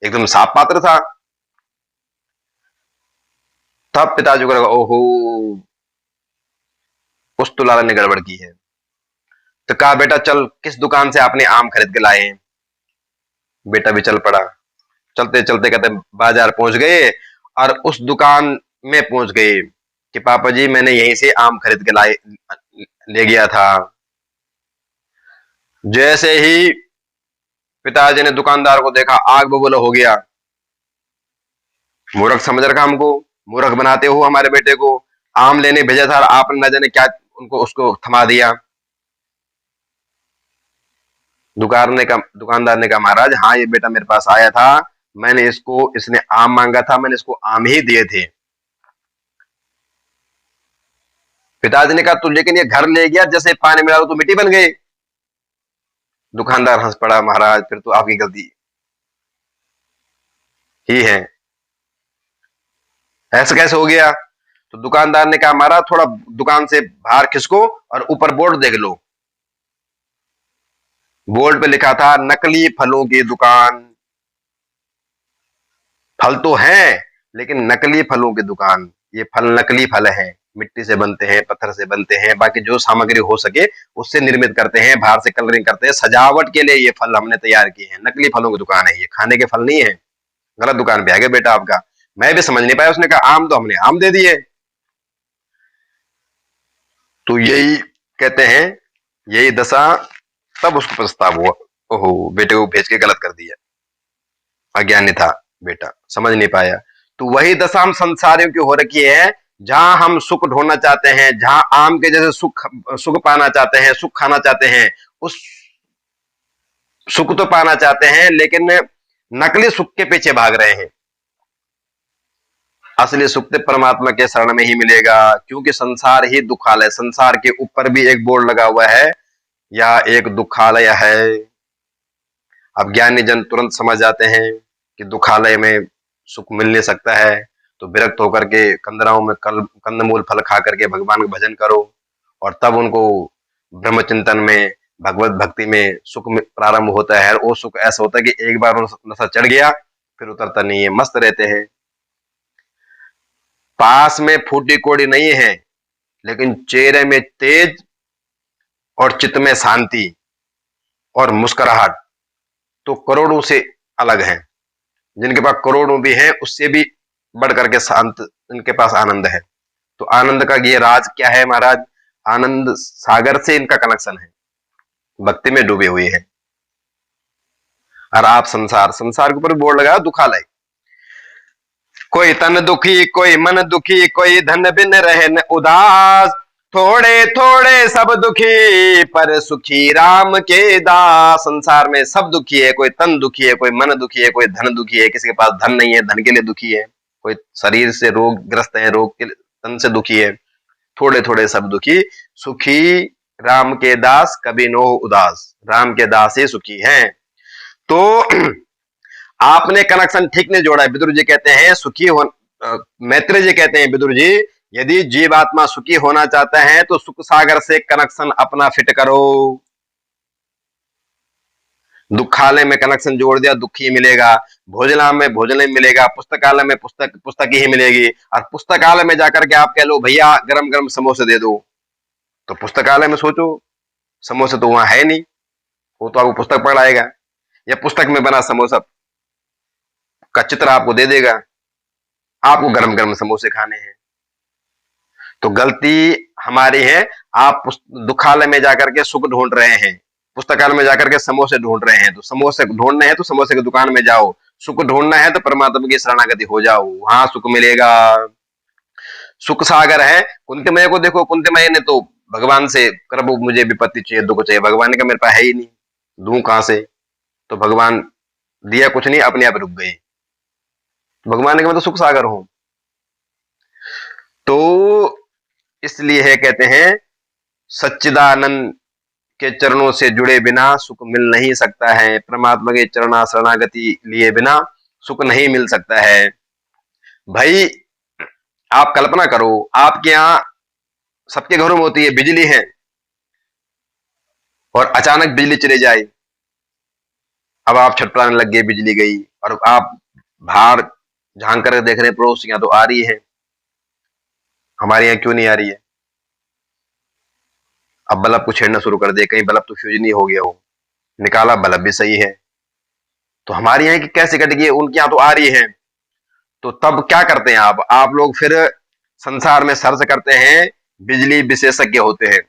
एकदम साफ पात्र था। तब पिताजी को लगा ओहो कुछ तो लाला ने गड़बड़ की है। तो कहा बेटा चल किस दुकान से आपने आम खरीद के लाए हैं? बेटा भी चल पड़ा। चलते चलते कहते बाजार पहुंच गए और उस दुकान में पहुंच गए कि पापा जी मैंने यहीं से आम खरीद के ले गया था। जैसे ही पिताजी ने दुकानदार को देखा आग बबूला हो गया। मूर्ख समझ रखा हमको, मूर्ख बनाते हो हमारे बेटे को, आम लेने भेजा था और आपने न जाने क्या उनको उसको थमा दिया। दुकानदार ने कहा महाराज हाँ ये बेटा मेरे पास आया था, मैंने इसने आम मांगा था, मैंने इसको आम ही दिए थे। पिताजी ने कहा तू लेकिन ये घर ले गया, जैसे पानी मिला तो मिट्टी बन गई। दुकानदार हंस पड़ा महाराज फिर तो आपकी गलती ही है, ऐसा कैसे हो गया? तो दुकानदार ने कहा महाराज थोड़ा दुकान से बाहर खिसको और ऊपर बोर्ड देख लो। बोर्ड पे लिखा था नकली फलों की दुकान। फल तो हैं लेकिन नकली फलों की दुकान। ये फल नकली फल हैं, मिट्टी से बनते हैं, पत्थर से बनते हैं, बाकी जो सामग्री हो सके उससे निर्मित करते हैं, बाहर से कलरिंग करते हैं, सजावट के लिए ये फल हमने तैयार किए हैं। नकली फलों की दुकान है ये, खाने के फल नहीं है। गलत दुकान पे आ गया बेटा आपका। मैं भी समझ नहीं पाया। उसने कहा आम, तो हमने आम दे दिए। तो यही कहते हैं, यही दशा। तब उसको पछतावा हुआ, ओहो बेटे को भेज के गलत कर दिया, अज्ञानी था बेटा, समझ नहीं पाया। तो वही दशा हम संसारियों की हो रखी है, जहां हम सुख ढूंढना चाहते हैं, जहां आम के जैसे सुख सुख पाना चाहते हैं, सुख खाना चाहते हैं, उस सुख तो पाना चाहते हैं, लेकिन नकली सुख के पीछे भाग रहे हैं। असली सुख तो परमात्मा के शरण में ही मिलेगा, क्योंकि संसार ही दुखालय। संसार के ऊपर भी एक बोर्ड लगा हुआ है, यह एक दुखालय है। अब ज्ञानी जन तुरंत समझ जाते हैं कि दुखालय में सुख मिल नहीं सकता है, तो विरक्त होकर के कंदराओं में कंदमूल फल खा करके भगवान का भजन करो, और तब उनको ब्रह्म चिंतन में, भगवत भक्ति में सुख प्रारंभ होता है। और वो सुख ऐसा होता है कि एक बार नशा चढ़ गया फिर उतरता नहीं है, मस्त रहते हैं। पास में फूटी कोड़ी नहीं है, लेकिन चेहरे में तेज और चित्त में शांति और मुस्कुराहट तो करोड़ों से अलग है। जिनके पास करोड़ों भी हैं, उससे भी बढ़ करके शांत इनके पास आनंद है। तो आनंद का ये राज क्या है महाराज? आनंद सागर से इनका कनेक्शन है, भक्ति में डूबे हुए हैं। और आप संसार के ऊपर बोर्ड लगाया दुखालय। कोई तन दुखी, कोई मन दुखी, कोई धन बिन रहन उदास, थोड़े थोड़े सब दुखी पर सुखी राम के दास। संसार में सब दुखी है, कोई तन दुखी है, कोई मन दुखी है, कोई धन दुखी है। किसी के पास धन नहीं है, धन के लिए दुखी है। कोई शरीर से रोग ग्रस्त है, रोग के तन से दुखी है। थोड़े थोड़े सब दुखी, सुखी राम के दास, कभी नो उदास। राम के दास ही सुखी हैं। तो आपने कनेक्शन ठीक नहीं जोड़ा है। विदुर जी कहते हैं सुखी हो, मैत्रेय जी कहते हैं विदुर जी, यदि जीवात्मा सुखी होना चाहता है तो सुख सागर से कनेक्शन अपना फिट करो। दुखालय में कनेक्शन जोड़ दिया, दुखी मिलेगा। भोजनालय में भोजन ही मिलेगा, पुस्तकालय में पुस्तक ही मिलेगी। और पुस्तकालय में जाकर के आप कह लो भैया गरम गरम समोसे दे दो, तो पुस्तकालय में सोचो समोसे तो वहां है नहीं, वो तो आपको पुस्तक पढ़ाएगा, या पुस्तक में बना समोसा का चित्र आपको दे देगा, आपको गरम गरम समोसे खाने हैं। तो गलती हमारी है। आप दुखालय में जाकर के सुख ढूंढ रहे हैं, पुस्तकालय में जाकर के समोसे ढूंढ रहे हैं। तो समोसे ढूंढने हैं तो समोसे की दुकान में जाओ, सुख ढूंढना है तो परमात्मा की शरणागति हो जाओ, वहां सुख मिलेगा। सुख सागर है। कुंती मैया को देखो, कुंती मैया ने तो भगवान से, प्रभु मुझे विपत्ति चाहिए, दुख चाहिए। भगवान का मेरे पास है ही नहीं, दूं कहां से? तो भगवान दिया कुछ नहीं, अपने आप रुक गए। भगवान के मैं तो सुख सागर हूं। तो इसलिए है, कहते हैं सच्चिदानंद के चरणों से जुड़े बिना सुख मिल नहीं सकता है। परमात्मा के चरणा शरणागति लिए बिना सुख नहीं मिल सकता है। भाई आप कल्पना करो, आपके यहां सबके घरों में होती है, बिजली है, और अचानक बिजली चले जाए। अब आप छटपटाने लग गए, बिजली गई, और आप बाहर झांक कर देख रहे हैं पड़ोसियां तो आ रही है, हमारे यहाँ क्यों नहीं आ रही है? अब बल्ब को छेड़ना शुरू कर दिया, कहीं बल्ब तो फ्यूज नहीं हो गया हो, निकाला बल्ब भी सही है। तो हमारे यहाँ की कैसे कट गई, उनके यहाँ तो आ रही है। तो तब क्या करते हैं आप लोग? फिर संसार में सर्च करते हैं, बिजली विशेषज्ञ होते हैं,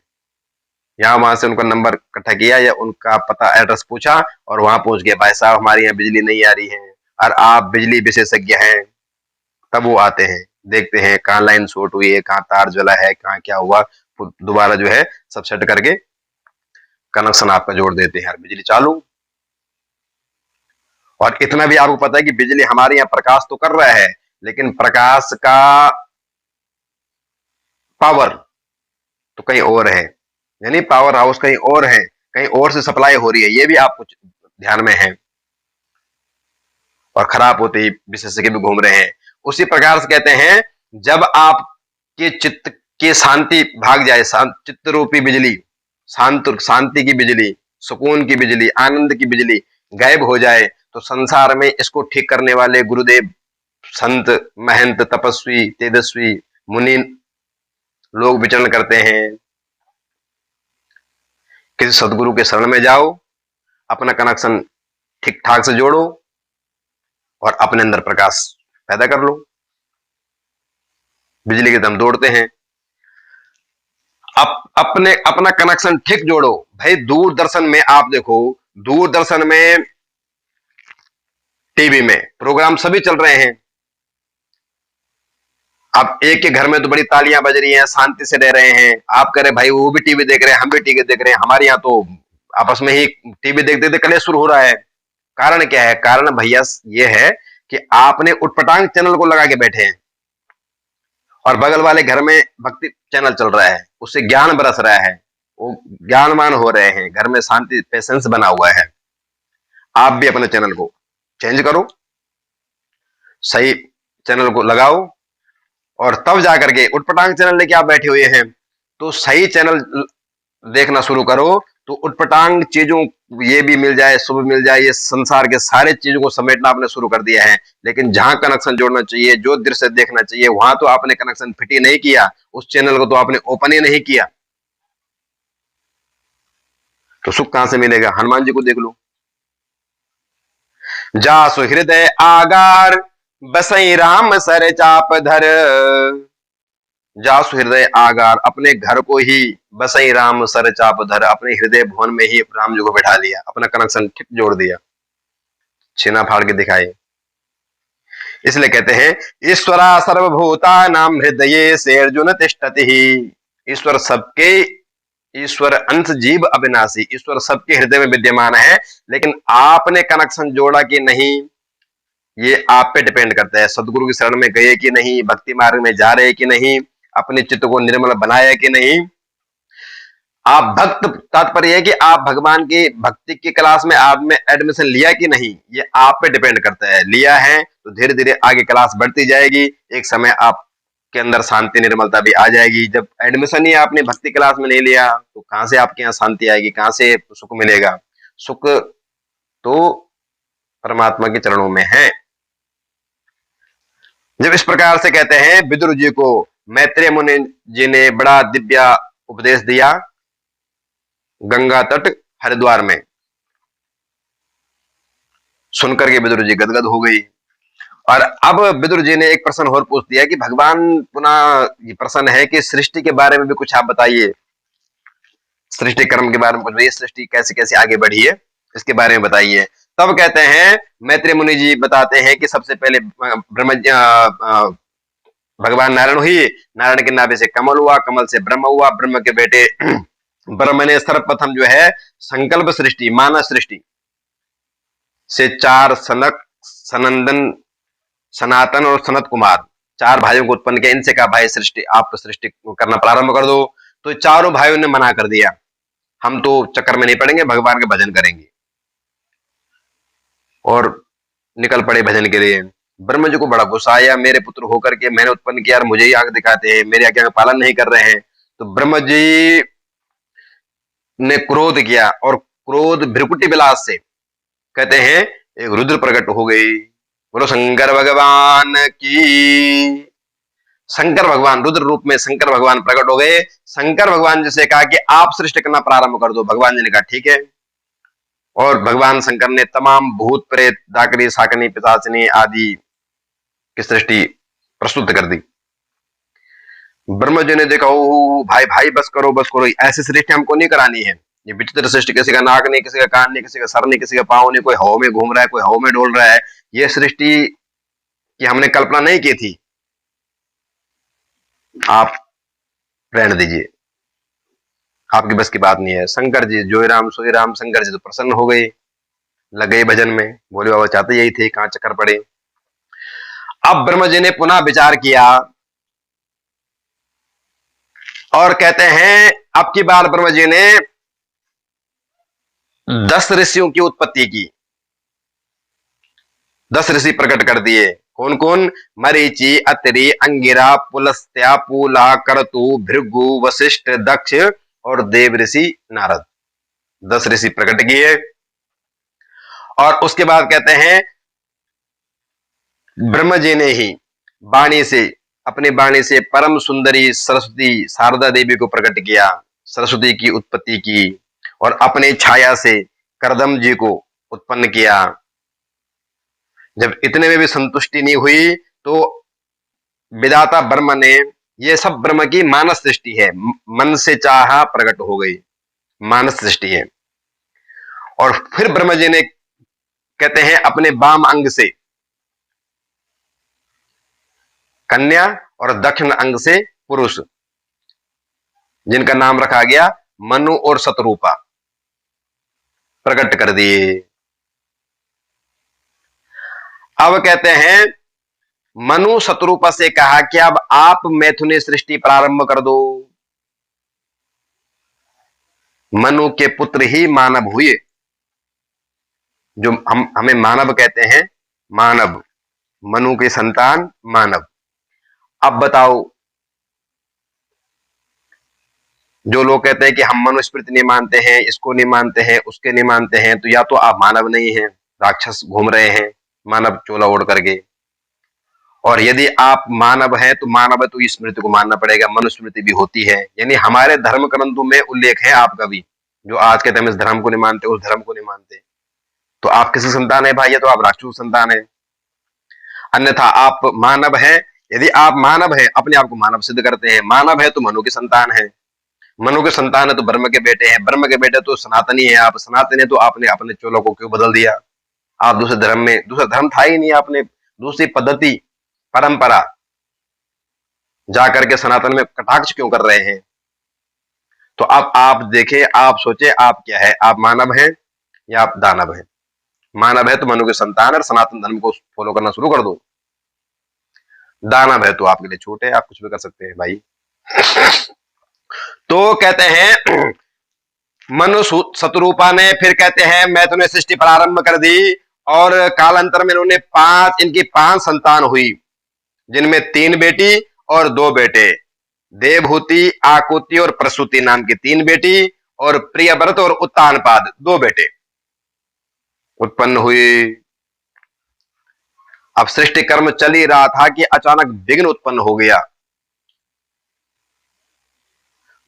यहाँ वहां से उनका नंबर इकट्ठा किया या उनका पता एड्रेस पूछा और वहां पहुंच गया, भाई साहब हमारे यहाँ बिजली नहीं आ रही है, और आप बिजली विशेषज्ञ हैं। तब वो आते हैं, देखते हैं कहाँ लाइन शॉर्ट हुई है, कहाँ तार जला है, कहाँ क्या हुआ, दोबारा जो है सब सेट करके कनेक्शन आपका जोड़ देते हैं, बिजली चालू। और इतना भी आपको पता है कि बिजली हमारे यहाँ प्रकाश तो कर रहा है, लेकिन प्रकाश का पावर तो कहीं और है, यानी पावर हाउस कहीं और है, कहीं और से सप्लाई हो रही है, ये भी आपको ध्यान में है। और खराब होते ही विशेषज्ञ भी घूम रहे हैं। उसी प्रकार से कहते हैं, जब आपके चित्त की शांति भाग जाए, चित्त रूपी बिजली, शांति की बिजली, सुकून की बिजली, आनंद की बिजली गायब हो जाए, तो संसार में इसको ठीक करने वाले गुरुदेव, संत, महंत, तपस्वी, तेजस्वी, मुनि लोग विचरण करते हैं। किसी सदगुरु के शरण में जाओ, अपना कनेक्शन ठीक ठाक से जोड़ो और अपने अंदर प्रकाश पैदा कर लो। बिजली के दम दौड़ते हैं। अपने अपना कनेक्शन ठीक जोड़ो भाई। दूरदर्शन में आप देखो, दूरदर्शन में, टीवी में प्रोग्राम सभी चल रहे हैं। अब एक के घर में तो बड़ी तालियां बज रही हैं, शांति से रह रहे हैं। आप कह रहे भाई वो भी टीवी देख रहे हैं, हम भी टीवी देख रहे हैं, हमारे यहाँ तो आपस में ही टीवी देखते देखते कलेश शुरू हो रहा है। कारण क्या है? कारण भैया ये है कि आपने उटपटांग चैनल को लगा के बैठे हैं और बगल वाले घर में भक्ति चैनल चल रहा है, उससे ज्ञान बरस रहा है, वो ज्ञानवान हो रहे हैं, घर में शांति पेशेंस बना हुआ है। आप भी अपने चैनल को चेंज करो, सही चैनल को लगाओ, और तब जाकर के उटपटांग चैनल लेके आप बैठे हुए हैं तो सही चैनल देखना शुरू करो। तो उटपटांग चीजों, ये भी मिल जाए, शुभ मिल जाए, ये संसार के सारे चीजों को समेटना आपने शुरू कर दिया है। लेकिन जहां कनेक्शन जोड़ना चाहिए, जो दृश्य देखना चाहिए, वहां तो आपने कनेक्शन फिट ही नहीं किया, उस चैनल को तो आपने ओपन ही नहीं किया, तो सुख कहां से मिलेगा? हनुमान जी को देख लो, जासु हृदय आगार बसई राम सर चाप धर। जासु हृदय आगार, अपने घर को ही बसई राम सर चाप धर, अपने हृदय भवन में ही राम जी को बैठा लिया, अपना कनेक्शन ठीक जोड़ दिया, छीना फाड़ के दिखाए। इसलिए कहते हैं ईश्वरा सर्वभूता नाम हृदय से अर्जुन तिष्ठति ही। ईश्वर सबके, ईश्वर अंश जीव अविनाशी, ईश्वर सबके हृदय में विद्यमान है, लेकिन आपने कनेक्शन जोड़ा कि नहीं, ये आप पे डिपेंड करता है। सदगुरु की शरण में गए कि नहीं, भक्ति मार्ग में जा रहे कि नहीं, अपने चित्त को निर्मल बनाया कि नहीं। आप भक्त, तात्पर्य है कि आप भगवान की भक्ति की क्लास में आपने एडमिशन लिया कि नहीं, ये आप पे डिपेंड करता है। लिया है तो धीरे धीरे आगे क्लास बढ़ती जाएगी, एक समय आप के अंदर शांति निर्मलता भी आ जाएगी। जब एडमिशन ही आपने भक्ति क्लास में नहीं लिया तो कहां से आपके यहाँ शांति आएगी, कहां से सुख मिलेगा? सुख तो परमात्मा के चरणों में है। जब इस प्रकार से कहते हैं, विदुर जी को मैत्रेय मुनि जी ने बड़ा दिव्य उपदेश दिया गंगा तट हरिद्वार में, सुनकर के विदुर जी गदगद हो गई। और अब विदुर जी ने एक प्रश्न और पूछ दिया कि भगवान पुनः प्रश्न है कि सृष्टि के बारे में भी कुछ आप बताइए, सृष्टि कर्म के बारे में कुछ, ये सृष्टि कैसे कैसे आगे बढ़ी है इसके बारे में बताइए। तब कहते हैं मैत्रेय मुनि जी बताते हैं कि सबसे पहले भगवान नारायण हुई, नारायण के नाभि से कमल हुआ, कमल से ब्रह्म हुआ, ब्रह्म के बेटे ब्रह्म ने सर्वप्रथम जो है संकल्प सृष्टि, मानव सृष्टि से चार, सनक, सनंदन, सनातन और सनत कुमार, चार भाइयों को उत्पन्न किया। इनसे कहा भाई सृष्टि, आप सृष्टि करना प्रारंभ कर दो। तो चारों भाइयों ने मना कर दिया, हम तो चक्कर में नहीं पड़ेंगे, भगवान के भजन करेंगे, और निकल पड़े भजन के लिए। ब्रह्म जी को बड़ा गुस्सा आया, मेरे पुत्र होकर के मैंने उत्पन्न किया और मुझे ही आंख दिखाते हैं, मेरी आज्ञा का पालन नहीं कर रहे हैं। तो ब्रह्म जी ने क्रोध किया, और क्रोध भ्रिकुटी विलास से कहते हैं एक रुद्र प्रकट हो गई। बोलो शंकर भगवान की। शंकर भगवान रुद्र रूप में शंकर भगवान प्रकट हो गए। शंकर भगवान जी से कहा कि आप सृष्टि करना प्रारंभ कर दो। भगवान जी ने कहा ठीक है, और भगवान शंकर ने तमाम भूत प्रेत, डाकनी, शाकनी, पिशाचिनी आदि की सृष्टि प्रस्तुत कर दी। ब्रह्म जी ने देखा, ओ भाई भाई बस करो बस करो, ऐसी सृष्टि हमको नहीं करानी है। ये विचित्र सृष्टि, किसी का नाक नहीं, किसी का कान नहीं, किसी का सर नहीं, किसी का पाँव नहीं, कोई हवा में घूम रहा है, कोई हवा में डोल रहा है, ये सृष्टि की हमने कल्पना नहीं की थी, आप रहने दीजिए, आपकी बस की बात नहीं है। शंकर जी जोई राम सोई राम, शंकर जी तो प्रसन्न हो गए, लग गए भजन में, बोले बाबा चाहते यही थे, कहां चक्कर पड़े। अब ब्रह्म जी ने पुनः विचार किया और कहते हैं अब की बार ब्रह्म जी ने 10 ऋषियों की उत्पत्ति की, 10 ऋषि प्रकट कर दिए। कौन कौन? मरीचि, अत्रि, अंगिरा, पुलस्त्या, पूला, करतु, भृगु, वशिष्ठ, दक्ष और देव ऋषि नारद। 10 ऋषि प्रकट किए। और उसके बाद कहते हैं ब्रह्म जी ने ही वाणी से, अपनी वाणी से परम सुंदरी सरस्वती शारदा देवी को प्रकट किया, सरस्वती की उत्पत्ति की, और अपने छाया से करदम जी को उत्पन्न किया। जब इतने में भी संतुष्टि नहीं हुई तो विधाता ब्रह्म ने, ये सब ब्रह्म की मानस सृष्टि है, मन से चाहा प्रकट हो गई, मानस सृष्टि है। और फिर ब्रह्म जी ने कहते हैं अपने वाम अंग से कन्या और दक्षिण अंग से पुरुष, जिनका नाम रखा गया मनु और शतरूपा, प्रकट कर दिए। अब कहते हैं मनु शतरूपा से कहा कि अब आप मैथुनी सृष्टि प्रारंभ कर दो। मनु के पुत्र ही मानव हुए, जो हमें मानव कहते हैं, मानव, मनु के संतान मानव। अब बताओ, जो लोग कहते हैं कि हम मनुस्मृति नहीं मानते हैं, इसको नहीं मानते हैं, उसके नहीं मानते हैं, तो या तो आप मानव नहीं हैं, राक्षस घूम रहे हैं मानव चोला ओढ़ करके, और यदि आप मानव हैं तो मानव है तो स्मृति को मानना पड़ेगा, मनुस्मृति भी होती है, यानी हमारे धर्म ग्रंथों में उल्लेख है आपका भी, जो आज के टाइम इस धर्म को नहीं मानते, उस धर्म को नहीं मानते, तो आप किसी संतान है भाई, या तो आप राक्षस संतान है, अन्यथा आप मानव हैं। यदि आप मानव हैं, अपने आप को मानव सिद्ध करते हैं, मानव है तो मनु के संतान है, मनु के संतान है तो ब्रह्म के बेटे हैं, ब्रह्म के बेटे तो सनातनी है, आप सनातनी है तो आपने अपने चोलों को क्यों बदल दिया? आप दूसरे धर्म में, दूसरा धर्म था ही नहीं, आपने दूसरी पद्धति परंपरा जाकर के सनातन में कटाक्ष क्यों कर रहे हैं? तो अब आप देखें, आप सोचे आप क्या है, आप मानव हैं या आप दानव हैं? मानव है तो मनु के संतान, और सनातन धर्म को फॉलो करना शुरू कर दो। दानव है तो आपके लिए छूट है, आप कुछ भी कर सकते हैं भाई। तो कहते हैं मनु शतरूपा ने फिर कहते हैं मैं तुम्हें सृष्टि प्रारंभ कर दी, और कालांतर में इन्होंने इनकी 5 संतान हुई, जिनमें 3 बेटी और 2 बेटे, देवहूति, आकुति और प्रसूति नाम की 3 बेटी, और प्रियव्रत और उत्तानपाद 2 बेटे उत्पन्न हुए। अब सृष्टि कर्म चल ही रहा था कि अचानक विघ्न उत्पन्न हो गया।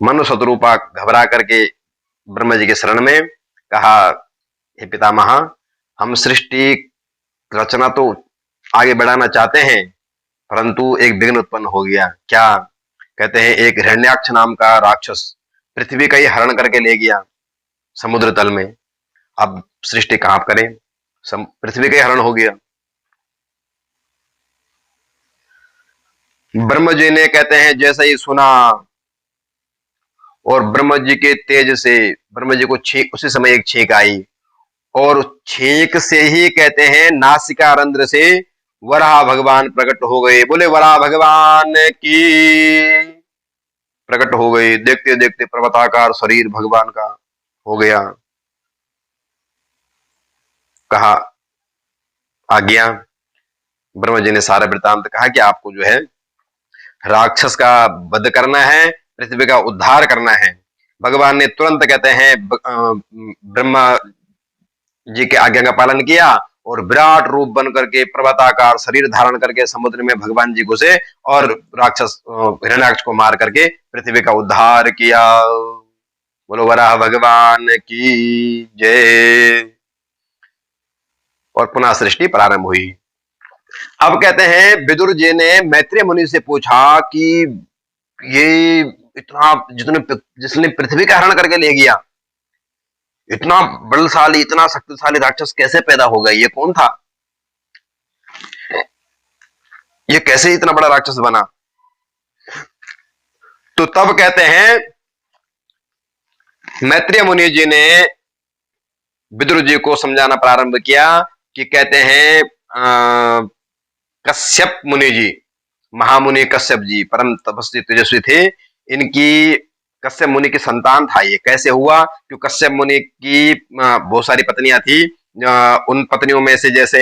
मनु शतरूपा घबरा करके ब्रह्मा जी के शरण में कहा, हे पितामह, हम सृष्टि रचना तो आगे बढ़ाना चाहते हैं, परंतु एक विघ्न उत्पन्न हो गया। क्या? कहते हैं एक हिरण्याक्ष नाम का राक्षस पृथ्वी का ही हरण करके ले गया समुद्र तल में। अब सृष्टि कहां करें, पृथ्वी का ही हरण हो गया। ब्रह्म जी ने कहते हैं जैसे ही सुना, और ब्रह्म जी के तेज से ब्रह्म जी को छींक, उसी समय एक छींक आई, और छींक से ही कहते हैं नासिका रंध्र से वराह भगवान प्रकट हो गए। बोले वराह भगवान की, प्रकट हो गए। देखते देखते पर्वताकार शरीर भगवान का हो गया। कहा आज्ञा, ब्रह्म जी ने सारा वृतांत कहा कि आपको जो है राक्षस का वध करना है, पृथ्वी का उद्धार करना है। भगवान ने तुरंत कहते हैं ब्रह्मा जी के आज्ञा का पालन किया, और विराट रूप बन करके पर्वताकार शरीर धारण करके समुद्र में भगवान जी घुसे, और राक्षस हिरण्याक्ष को मार करके पृथ्वी का उद्धार किया। बोलो वराह भगवान की जय। और पुनः सृष्टि प्रारंभ हुई। अब कहते हैं विदुर जी ने मैत्रेय मुनि से पूछा कि ये इतना जिसने पृथ्वी का हरण करके ले गया, इतना बलशाली, इतना शक्तिशाली राक्षस कैसे पैदा हो गया? ये कौन था? ये कैसे इतना बड़ा राक्षस बना? तो तब कहते हैं मैत्रेय मुनि जी ने विदुर जी को समझाना प्रारंभ किया कि कहते हैं कश्यप मुनि जी, महामुनि कश्यप जी परम तपस्वी तेजस्वी थे, इनकी कश्यप मुनि की संतान था। ये कैसे हुआ? क्योंकि कश्यप मुनि की बहुत सारी पत्नियां थी। उन पत्नियों में से जैसे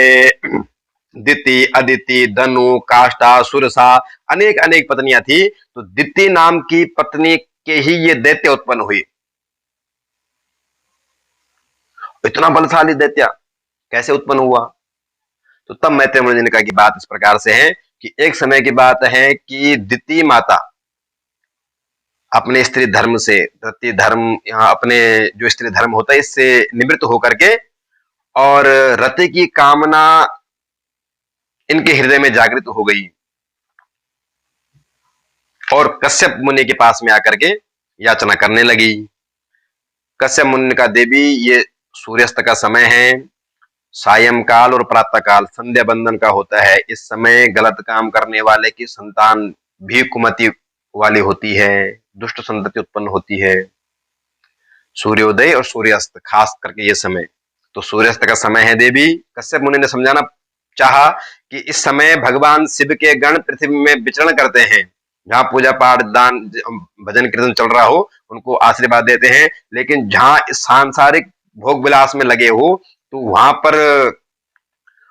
दिति, अदिति, धनु, काष्ठा, सुरसा, अनेक अनेक पत्नियां थी। तो दिति नाम की पत्नी के ही ये दैत्य उत्पन्न हुई। इतना बलशाली दैत्य कैसे उत्पन्न हुआ? तो तब मैत्रेय मुनि ने कहा कि बात इस प्रकार से है कि एक समय की बात है कि दिति माता अपने स्त्री धर्म से, रति धर्म, यहाँ अपने जो स्त्री धर्म होता है इससे निवृत्त होकर के, और रति की कामना इनके हृदय में जागृत हो गई। और कश्यप मुनि के पास में आकर के याचना करने लगी। कश्यप मुनि ने कहा, देवी ये सूर्यास्त का समय है, सायंकाल और प्रातः काल संध्या बंदन का होता है। इस समय गलत काम करने वाले की संतान भी कुमति वाली होती है, दुष्ट संतति उत्पन्न होती है। सूर्योदय और सूर्यास्त खास करके ये समय, तो सूर्यास्त का समय है देवी। कश्यप मुनि ने समझाना चाहा कि इस समय भगवान शिव के गण पृथ्वी में विचरण करते हैं, जहां पूजा पाठ दान भजन कीर्तन चल रहा हो उनको आशीर्वाद देते हैं, लेकिन जहां सांसारिक भोग विलास में लगे हो तो वहां पर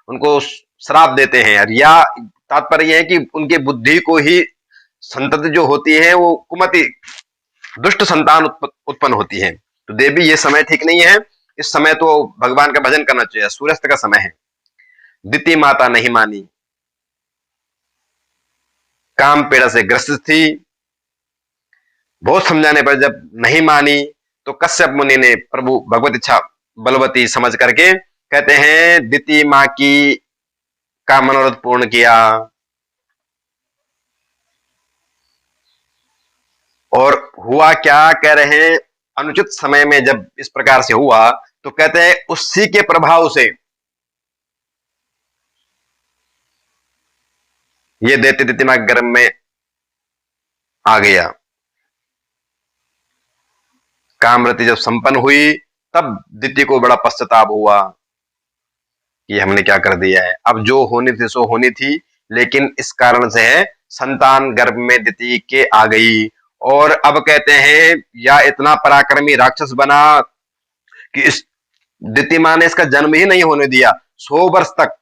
उनको श्राप देते हैं। या तात्पर्य यह है कि उनकी बुद्धि को ही संतति जो होती है वो कुमति दुष्ट संतान उत्पन्न होती है। तो देवी ये समय ठीक नहीं है, इस समय तो भगवान का भजन करना चाहिए, सूर्यास्त का समय है। दिति माता नहीं मानी, काम पीड़ा से ग्रसित थी। बहुत समझाने पर जब नहीं मानी तो कश्यप मुनि ने प्रभु भगवत इच्छा बलवती समझ करके कहते हैं दिति माँ की का मनोरथ पूर्ण किया। और हुआ क्या, कह रहे हैं अनुचित समय में जब इस प्रकार से हुआ तो कहते हैं उसी के प्रभाव से ये दैत्य दिति माँ गर्भ में आ गया। कामरति जब संपन्न हुई तब दिति को बड़ा पश्चाताप हुआ कि हमने क्या कर दिया है। अब जो होनी थी सो होनी थी, लेकिन इस कारण से है संतान गर्भ में दिति के आ गई। और अब कहते हैं या इतना पराक्रमी राक्षस बना कि इस दिति माँ ने इसका जन्म ही नहीं होने दिया। 100 वर्ष तक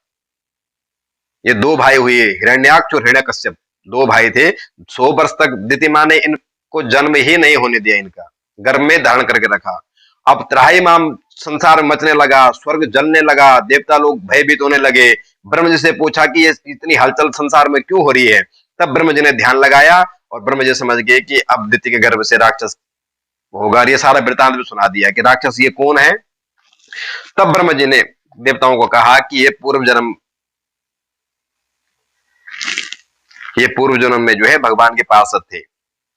ये दो भाई हुए, हिरण्याक्ष और हिरण्यकश्यप, दो भाई थे। 100 वर्ष तक दिति माँ ने इनको जन्म ही नहीं होने दिया, इनका गर्भ में धारण करके रखा। अब त्राहिमाम संसार मचने लगा, स्वर्ग जलने लगा, देवता लोग भयभीत होने लगे। ब्रह्म जी से पूछा कि ये इतनी हलचल संसार में क्यों हो रही है। तब ब्रह्म जी ने ध्यान लगाया और ब्रह्म जी समझ गए कि अब दिति के गर्भ से राक्षस होगा। ये सारा वृतांत भी सुना दिया कि राक्षस ये कौन है। तब ब्रह्म जी ने देवताओं को कहा कि ये पूर्व जन्म में जो है भगवान के पार्षद थे।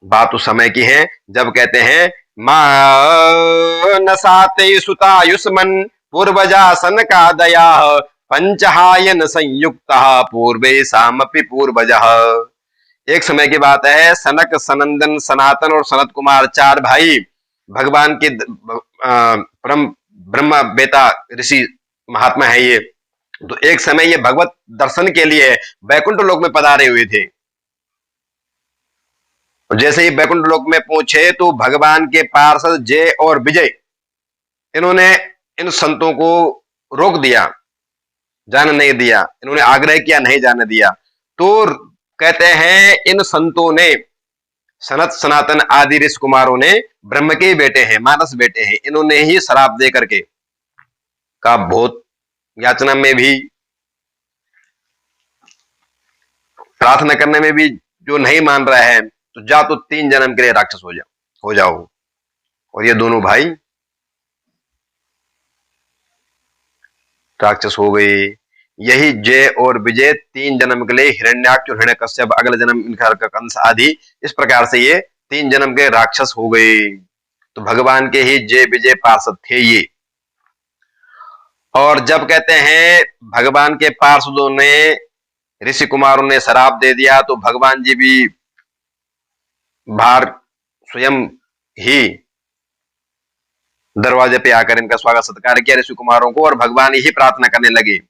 बात उस समय की है जब कहते हैं मानसाते सुतायुष्मन पूर्वजा सनका दया पंचहायन संयुक्त पूर्वे सामपि पूर्वजः। एक समय की बात है, सनक सनंदन सनातन और सनत कुमार 4 भाई भगवान के ब्रह्म बेटा ऋषि महात्मा है ये। तो एक समय ये भगवत दर्शन के लिए वैकुंठ लोक में पधारे हुए थे। जैसे ही वैकुंठ लोक में पहुंचे तो भगवान के पार्षद जय और विजय इन्होंने इन संतों को रोक दिया, जाने नहीं दिया। इन्होंने आग्रह किया, नहीं जाने दिया। तो कहते हैं इन संतों ने, सनत सनातन आदि ऋषि कुमारों ने, ब्रह्म के बेटे हैं, मानस बेटे हैं, इन्होंने ही शराप दे करके का बहुत याचना में भी, प्रार्थना करने में भी जो नहीं मान रहा है तो जा तो 3 जन्म के लिए राक्षस हो जाओ। और ये दोनों भाई राक्षस हो गए। यही जय और विजय 3 जन्म के लिए हिरण्याक्ष और हिरण्यकश्यप, अगले जन्म इनका कंस आदि, इस प्रकार से ये 3 जन्म के राक्षस हो गए। तो भगवान के ही जय विजय पार्षद थे ये। और जब कहते हैं भगवान के पार्षदों ने, ऋषि कुमारों ने शराप दे दिया तो भगवान जी भी बाहर स्वयं ही दरवाजे पे आकर इनका स्वागत सत्कार किया ऋषि कुमारों को, और भगवान ही प्रार्थना करने लगे।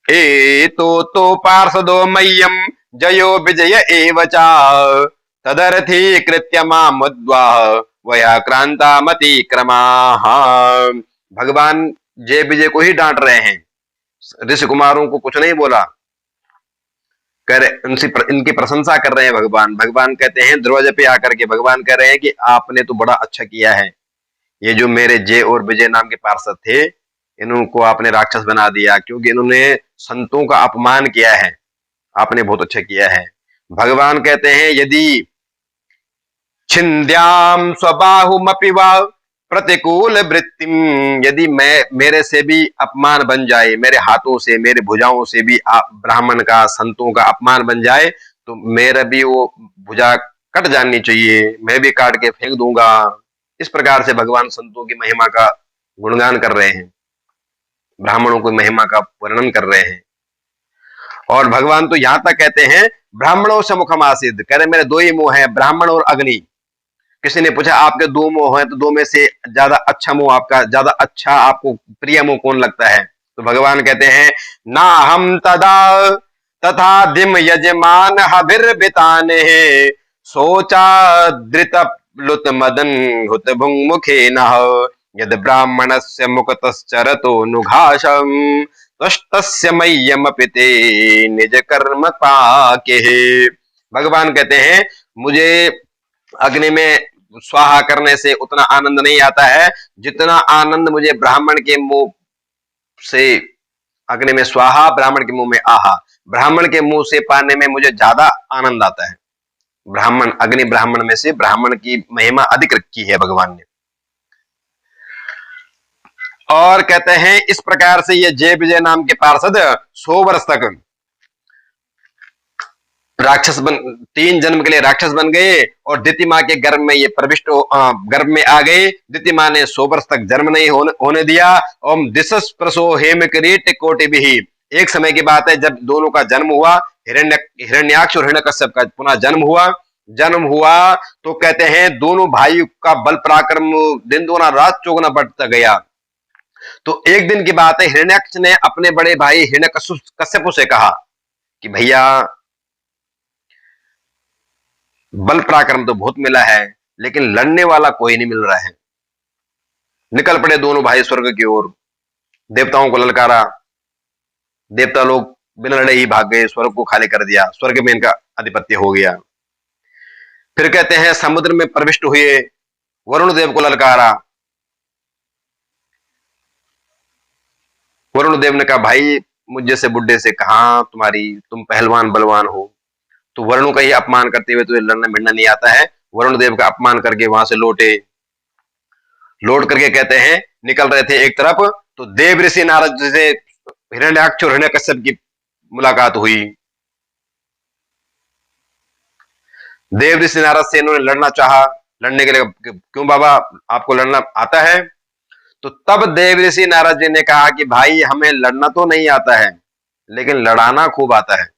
ए तो पार्षदो मह्यम जयो विजय एवचा तदर्थी कृत्य मामुद्वा वया क्रांता मति क्रमा। भगवान जय विजय को ही डांट रहे हैं, ऋषि कुमारों को कुछ नहीं बोला, इनकी प्रशंसा कर रहे हैं भगवान। भगवान कहते हैं दरवाजे पे आकर के भगवान कह रहे हैं कि आपने तो बड़ा अच्छा किया है, ये जो मेरे जय और विजय नाम के पार्षद थे इनको आपने राक्षस बना दिया, क्योंकि इन्होंने संतों का अपमान किया है, आपने बहुत अच्छा किया है। भगवान कहते हैं यदि छिन्द्याम स्वबाहुमपि वा प्रतिकूल वृत्तिम, यदि मेरे से भी अपमान बन जाए, मेरे हाथों से, मेरे भुजाओं से भी ब्राह्मण का, संतों का अपमान बन जाए, तो मेरा भी वो भुजा कट जानी चाहिए, मैं भी काट के फेंक दूंगा। इस प्रकार से भगवान संतों की महिमा का गुणगान कर रहे हैं, ब्राह्मणों की महिमा का वर्णन कर रहे हैं। और भगवान तो यहां तक कहते हैं, ब्राह्मणों से मुखम आसिद, कह रहे मेरे दो ही मुंह हैं, ब्राह्मण और अग्नि। किसी ने पूछा आपके दो मुंह हैं, तो दो में से ज्यादा अच्छा मुंह आपका, ज्यादा अच्छा आपको प्रिय मुंह कौन लगता है? तो भगवान कहते हैं, ना हम तदा तथा दिम यजमान हबिर्बितान है, सोचा धृत लुत मदन हुत भुंग मुखे नः, यद ब्राह्मणस्य मुकतश्चरतो नुघाशम तस्य मय्यमपि ते निज कर्म पाके। भगवान कहते हैं, मुझे अग्नि में स्वाहा करने से उतना आनंद नहीं आता है जितना आनंद मुझे ब्राह्मण के मुंह से, अग्नि में स्वाहा, ब्राह्मण के मुंह में आहा, ब्राह्मण के मुंह से पाने में मुझे ज्यादा आनंद आता है। ब्राह्मण, अग्नि ब्राह्मण में से ब्राह्मण की महिमा अधिक रखी है भगवान ने। और कहते हैं इस प्रकार से ये जय विजय नाम के पार्षद 100 वर्ष तक राक्षस बन, 3 जन्म के लिए राक्षस बन गए और दिति माँ के गर्भ में ये प्रविष्ट गर्भ में आ गए। दिति माँ ने 100 वर्ष तक जन्म नहीं होने दिया। ओम दिशस प्रसो हेम किरीट कोटि भी, एक समय की बात है जब दोनों का जन्म हुआ, हिरण्याक्ष और हिरण्यकश्यप का पुनः जन्म हुआ तो कहते हैं दोनों भाई का बल पराक्रम दिन दोना रात चौगुना बढ़ता गया। तो एक दिन की बात है, हिरण्याक्ष ने अपने बड़े भाई हिरण्यकश्यप से कहा कि भैया बल पराक्रम तो बहुत मिला है, लेकिन लड़ने वाला कोई नहीं मिल रहा है। निकल पड़े दोनों भाई स्वर्ग की ओर, देवताओं को ललकारा, देवता लोग बिना लड़े ही भाग गए, स्वर्ग को खाली कर दिया, स्वर्ग में इनका आधिपत्य हो गया। फिर कहते हैं समुद्र में प्रविष्ट हुए, वरुण देव को ललकारा। वरुण देव ने कहा भाई मुझ जैसे बुड्ढे से कहा तुम पहलवान बलवान हो, तो वरुण का ही अपमान करते हुए तुझे लड़ना भिड़ना नहीं आता है। वरुण देव का अपमान करके वहां से लौट करके कहते हैं निकल रहे थे एक तरफ, तो देव ऋषि नारद से हिरण्याक्ष और हिरण्यकश्यप की मुलाकात हुई। देव ऋषि नारद से इन्होंने लड़ना चाहा, लड़ने के लिए, क्यों बाबा आपको लड़ना आता है? तो तब देव ऋषि नारद जी ने कहा कि भाई हमें लड़ना तो नहीं आता है, लेकिन लड़ाना खूब आता है।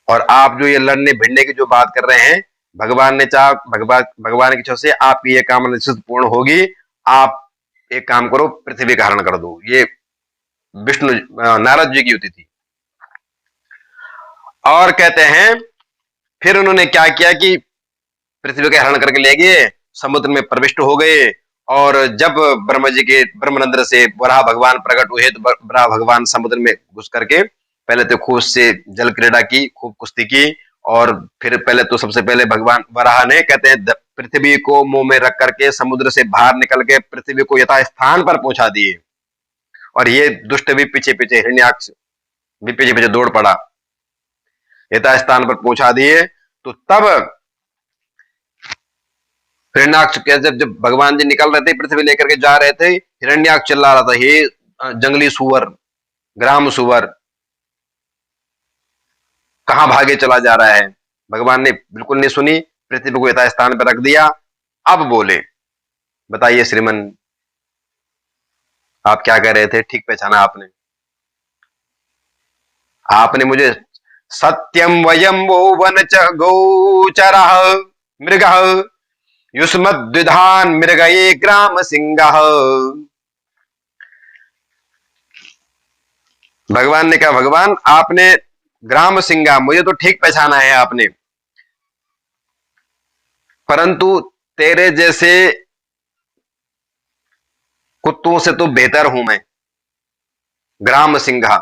और आप जो ये लड़ने भिड़ने की जो बात कर रहे हैं, भगवान ने चाहा, भगवान की इच्छा से आपकी ये कामना निश्चित पूर्ण होगी। आप एक काम करो, पृथ्वी का हरण कर दो। ये विष्णु नारद जी की युति थी। और कहते हैं फिर उन्होंने क्या किया कि पृथ्वी का हरण करके ले गए, समुद्र में प्रविष्ट हो गए। और जब ब्रह्मा जी के ब्रह्मरंध्र से वराह भगवान प्रकट हुए, तो वराह भगवान समुद्र में घुस करके पहले तो खूब से जल क्रीड़ा की, खूब कुश्ती की। और फिर पहले तो सबसे पहले भगवान वराह ने, कहते हैं, पृथ्वी को मुंह में रख करके समुद्र से बाहर निकल के पृथ्वी को यथास्थान पर पहुंचा दिए। और ये दुष्ट भी पीछे पीछे, हिरण्याक्ष भी पीछे पीछे दौड़ पड़ा, यथास्थान पर पहुंचा दिए। तो तब हिरण्याक्ष जब भगवान जी निकल रहे थे, पृथ्वी लेकर के जा रहे थे, हिरण्याक्ष चिल्ला रहा था, हे जंगली सुअर, ग्राम सुअर, कहां भागे चला जा रहा है? भगवान ने बिल्कुल नहीं सुनी, पृथ्वी को यथास्थान पर रख दिया। अब बोले, बताइए श्रीमन आप क्या कह रहे थे? ठीक पहचाना आपने मुझे सत्यम वयम वो वन च गोचरः मृगः युष्मद्विधान मृगये ग्राम सिंहः। भगवान ने कहा, भगवान आपने ग्राम सिंगा, मुझे तो ठीक पहचाना है आपने, परंतु तेरे जैसे कुत्तों से तो बेहतर हूं मैं। ग्राम सिंहा,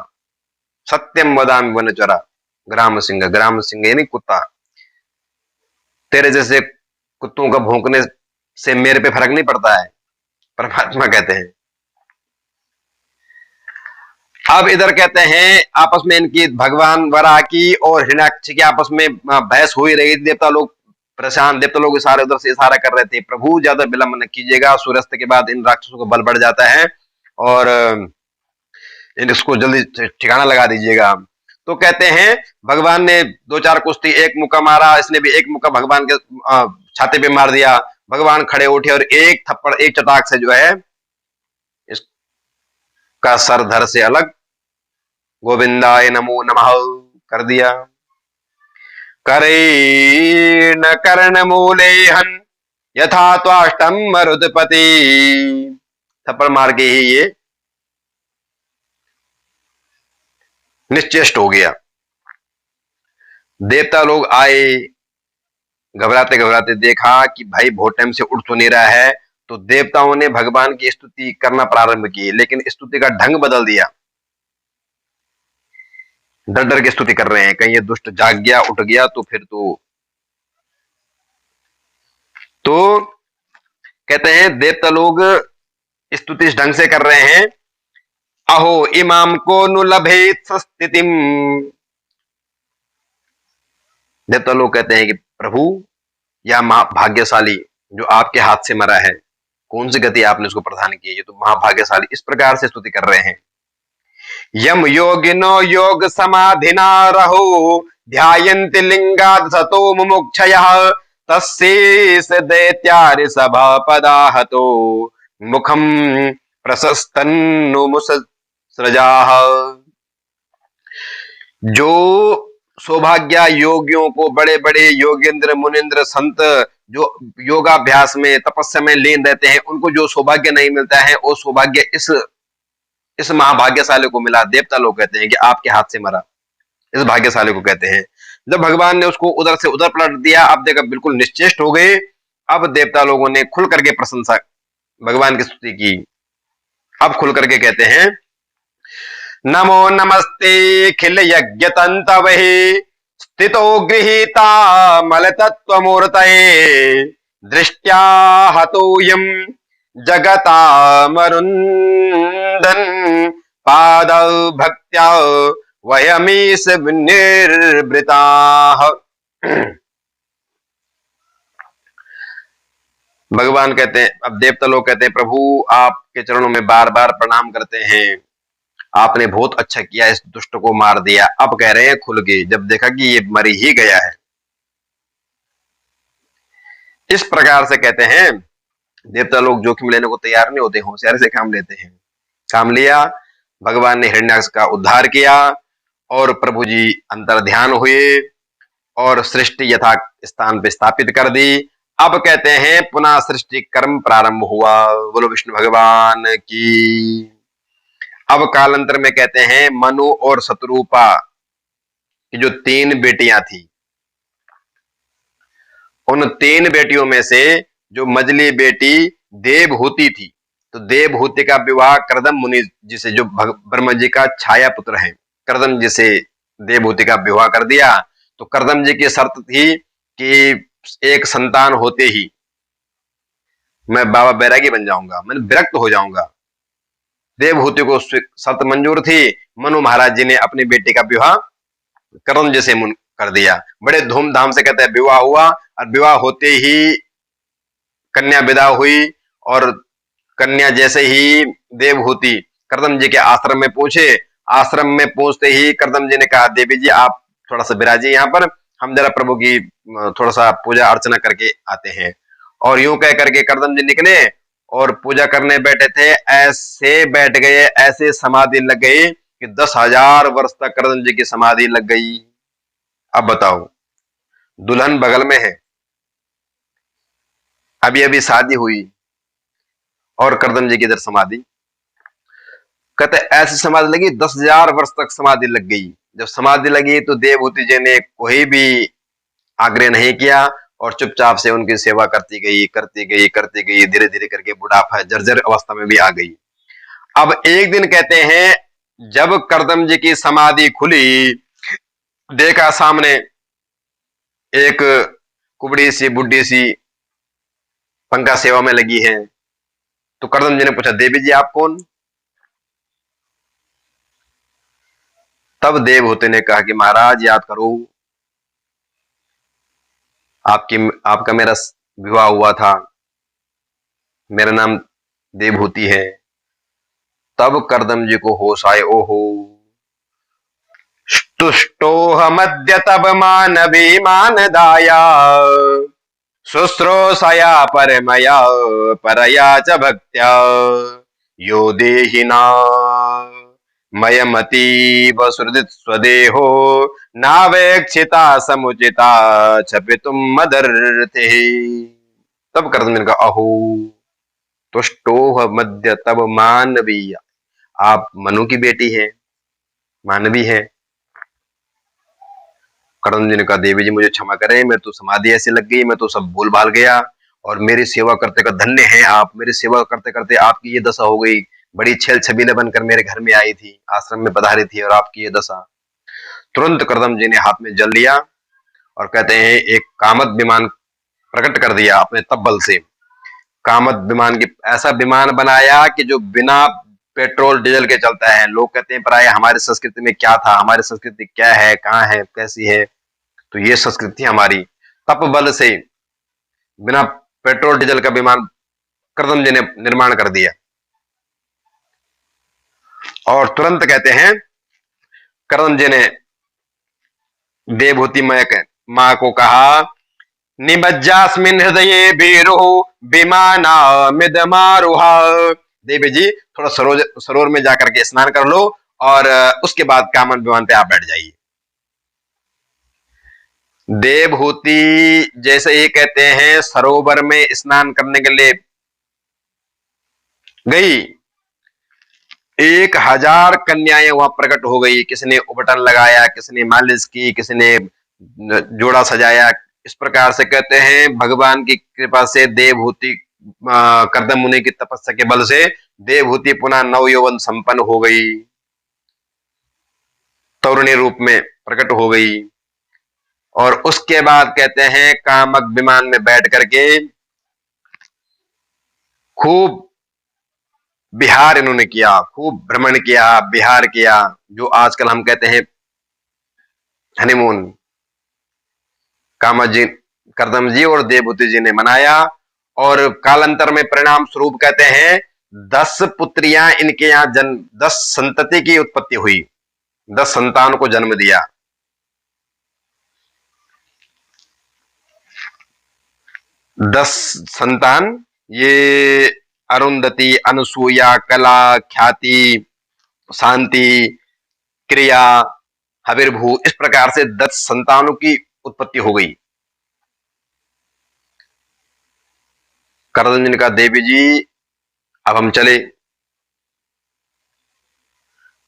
सत्यम वदामि वनचरा, ग्राम सिंह यानी कुत्ता। तेरे जैसे कुत्तों का भौंकने से मेरे पे फर्क नहीं पड़ता है, परमात्मा कहते हैं। अब इधर कहते हैं आपस में इनकी, भगवान वराह की और हिरण्याक्ष की आपस में बहस हो ही रही थी। देवता लोग परेशान, देवता लोग सारे उधर से इशारा कर रहे थे, प्रभु ज्यादा विलंब न कीजिएगा, सूर्यास्त के बाद इन राक्षसों का बल बढ़ जाता है और इसको जल्दी ठिकाना लगा दीजिएगा। तो कहते हैं भगवान ने दो चार कुश्ती, एक मुक्का मारा, इसने भी एक मुक्का भगवान के छाती पे मार दिया। भगवान खड़े उठे और एक थप्पड़, एक चटाक से जो है इसका सर धर से अलग, गोविंदाय नमो नमः कर दिया। करेण कर्ण मूले हन यथा त्वाष्टम मरुदपति। थप्पड़ मार के ही ये निश्चेष्ट हो गया। देवता लोग आए, घबराते घबराते देखा कि भाई बहुत टाइम से उठ तो नहीं रहा है, तो देवताओं ने भगवान की स्तुति करना प्रारंभ की, लेकिन स्तुति का ढंग बदल दिया। डर डर के स्तुति कर रहे हैं, कहीं ये दुष्ट जाग गया, उठ गया तो फिर तो कहते हैं देवता लोग स्तुति इस ढंग से कर रहे हैं, अहो इमाम को नुलभेत स्थितिम। देवता लोग कहते हैं कि प्रभु, यह महाभाग्यशाली जो आपके हाथ से मरा है, कौन सी गति आपने उसको प्रदान की, ये तो महाभाग्यशाली। इस प्रकार से स्तुति कर रहे हैं। यम योगिनो योग समाधिना रहो ध्यायन्ति लिंगाद सतो मुमुक्षयः तस्सेष दैत्यारि सभापदाहतो मुखम प्रशस्तन्नु मुसृजाः। जो सौभाग्य योगियों को, बड़े बड़े योगेंद्र मुनिंद्र संत जो योगाभ्यास में तपस्या में लीन रहते हैं, उनको जो सौभाग्य नहीं मिलता है, वो सौभाग्य इस महाभाग्यशाली को मिला। देवता लोग कहते हैं कि आपके हाथ से मरा, इस भाग्यशाली को कहते हैं। जब भगवान ने उसको उधर से उधर पलट दिया, अब देखा बिल्कुल निश्चेष्ट हो गए। अब देवता लोगों ने खुल करके प्रशंसा, भगवान की स्तुति की। अब खुल करके कहते हैं, नमो नमस्ते खिल यज्ञ तंतवे स्थितो गृहीता मल तत्व मूर्तये दृष्ट्या हतोयम जगता मरुंदन पाद भक्त्या वयमीश निर्वृता। भगवान कहते हैं, अब देवता लोग कहते हैं, प्रभु आपके चरणों में बार बार प्रणाम करते हैं, आपने बहुत अच्छा किया, इस दुष्ट को मार दिया। अब कह रहे हैं खुल के, जब देखा कि ये मर ही गया है। इस प्रकार से कहते हैं देवता लोग जोखिम लेने को तैयार नहीं होते, होशियारी से काम लेते हैं। काम लिया, भगवान ने हिरण्याक्ष का उद्धार किया और प्रभु जी अंतर ध्यान हुए और सृष्टि यथा स्थान पे स्थापित कर दी। अब कहते हैं पुनः सृष्टि कर्म प्रारंभ हुआ। बोलो विष्णु भगवान की। अब कालांतर में कहते हैं मनु और शत्रुपा की जो 3 बेटियां थी, उन 3 बेटियों में से जो मझली बेटी देवहूति थी, तो देवहूति का विवाह करदम मुनि जी से, जो ब्रह्मा जी का छाया पुत्र है, करदम जी से देवहूति का विवाह कर दिया। तो करदम जी की शर्त थी कि एक संतान होते ही मैं बाबा बैरागी बन जाऊंगा, मैं विरक्त हो जाऊंगा। देवहूति को शर्त मंजूर थी। मनु महाराज जी ने अपनी बेटी का विवाह करदम जी से कर दिया। बड़े धूमधाम से कहते हैं विवाह हुआ, और विवाह होते ही कन्या विदा हुई, और कन्या जैसे ही देवहूति करदम जी के आश्रम में पहुंचे, आश्रम में पहुंचते ही करदम जी ने कहा, देवी जी आप थोड़ा सा विराजिए यहाँ पर, हम जरा प्रभु की थोड़ा सा पूजा अर्चना करके आते हैं। और यूं कह करके करदम जी निकले और पूजा करने बैठे थे, ऐसे बैठ गए, ऐसे समाधि लग गई कि 10,000 वर्ष तक करदम जी की समाधि लग गई। अब बताओ, दुल्हन बगल में है, अभी अभी शादी हुई, और करदम जी की इधर समाधि। कहते ऐसी समाधि लगी, 10,000 वर्ष तक समाधि लग गई। जब समाधि लगी तो देवहूति जी ने कोई भी आग्रह नहीं किया और चुपचाप से उनकी सेवा करती गई, करती गई, करती गई, धीरे धीरे करके बुढ़ापा जर्जर अवस्था में भी आ गई। अब एक दिन कहते हैं जब करदम जी की समाधि खुली, देखा सामने एक कुबड़ी सी बुढ़ी सी पंखा सेवा में लगी है। तो करदम जी ने पूछा, देवी जी आप कौन? तब देवहूति ने कहा कि महाराज याद करो, आपका मेरा विवाह हुआ था, मेरा नाम देवहूति है। तब करदम जी को होश आए, ओहो तुष्टोऽहमद्य तव मानवी मानदाया शुश्रूषया परमया परया च भक्त्या यो देहिना मयमतीव सुहृदित् स्वदेहो नावेक्षिता समुचिता छपितुम मदर्थे। तब कर्दम ने कहा, अहो तुष्टोह मध्य तब मानवी, आप मनु की बेटी हैं, मानवी हैं। कर्दम जी ने कहा, देवी जी मुझे क्षमा करें, मैं तो समाधि ऐसी लग गई, मैं तो सब भूल भाल गया, और मेरी सेवा करते कर धन्य हैं आप, मेरी सेवा करते करते आपकी ये दशा हो गई। बड़ी छेल छबीले बनकर मेरे घर में आई थी, आश्रम में पधारी थी, और आपकी ये दशा। तुरंत कर्दम जी ने हाथ में जल लिया और कहते हैं एक कामत विमान प्रकट कर दिया अपने तब्बल से। कामत विमान की ऐसा विमान बनाया कि जो बिना पेट्रोल डीजल के चलता है। लोग कहते हैं प्राय हमारी संस्कृति में क्या था, हमारी संस्कृति क्या है, कहाँ है, कैसी है, तो ये संस्कृति हमारी। तप बल से बिना पेट्रोल डीजल का विमान कर्दम जी ने निर्माण कर दिया। और तुरंत कहते हैं कर्दम जी ने देवहूति मां को कहा, निमज्जास्मिन् हृदये भीरो विमानामिदमारुहा। देवी जी थोड़ा सरोवर में जाकर के स्नान कर लो और उसके बाद कामन विमान पे आप बैठ जाइए। देवहूति जैसे ये कहते हैं सरोवर में स्नान करने के लिए गई, 1000 कन्याएं वहां प्रकट हो गई। किसी ने उपटन लगाया, किसी ने मालिश की, किसी ने जोड़ा सजाया। इस प्रकार से कहते हैं भगवान की कृपा से देवहूति कर्दम मुनि की तपस्या के बल से देवहूति पुनः नव यौवन संपन्न हो गई, तरुणी रूप में प्रकट हो गई। और उसके बाद कहते हैं कामक विमान में बैठ करके खूब बिहार इन्होंने किया, खूब भ्रमण किया, बिहार किया, जो आजकल हम कहते हैं हनीमून। कामत जी, कर्दम जी और देवहूति जी ने मनाया, और कालांतर में परिणाम स्वरूप कहते हैं 10 पुत्रियां इनके यहां जन्म, 10 संतति की उत्पत्ति हुई, 10 संतान को जन्म दिया। दस संतान, ये अरुंधति, अनुसूया, कला, ख्याति, शांति, क्रिया, हविर्भू, इस प्रकार से 10 संतानों की उत्पत्ति हो गई। कर्दम जी ने कहा, देवी जी अब हम चले।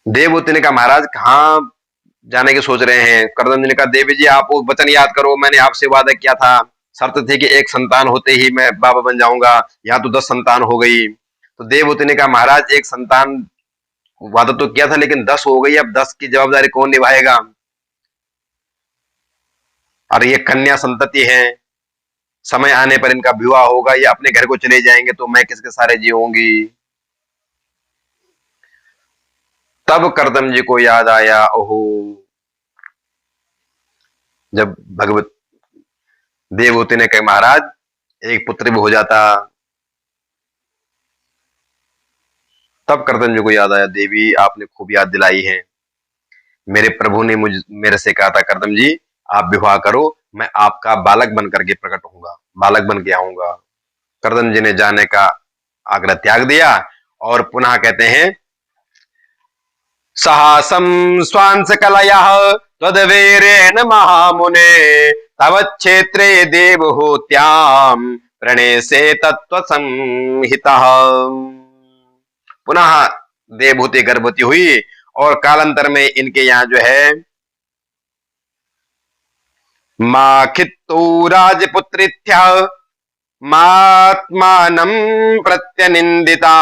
देवहूति ने कहा, महाराज कहां जाने की सोच रहे हैं? कर्दम जी ने कहा, देवी जी आप वो वचन याद करो, मैंने आपसे वादा किया था, शर्त थी कि एक संतान होते ही मैं बाबा बन जाऊंगा, यहाँ तो 10 संतान हो गई। तो देवहूति ने कहा, महाराज एक संतान वादा तो किया था, लेकिन 10 हो गई, अब 10 की जवाबदारी कौन निभाएगा? और ये कन्या संतति है, समय आने पर इनका विवाह होगा, ये अपने घर को चले जाएंगे, तो मैं किसके सारे जीऊंगी? तब कर्दम जी को याद आया, ओहो जब भगवत देवहूति ने कहा, महाराज एक पुत्र भी हो जाता। तब कर्दम जी को याद आया, देवी आपने खूब याद दिलाई है, मेरे प्रभु ने मेरे से कहा था, कर्दम जी आप विवाह करो, मैं आपका बालक बन करके प्रकट होऊंगा, बालक बन के आऊंगा। कर्दम जी ने जाने का आग्रह त्याग दिया, और पुनः कहते हैं साहसम स्वांस कलयः त्वद्वीरेण महामुने तव क्षेत्रे देवहूत्यां प्रणेसे तत्व संहितः। पुनः देवहूति गर्भवती हुई, और कालांतर में इनके यहां जो है माखित्तु राजपुत्रिथ्या मात्मानं प्रत्यनिंदिता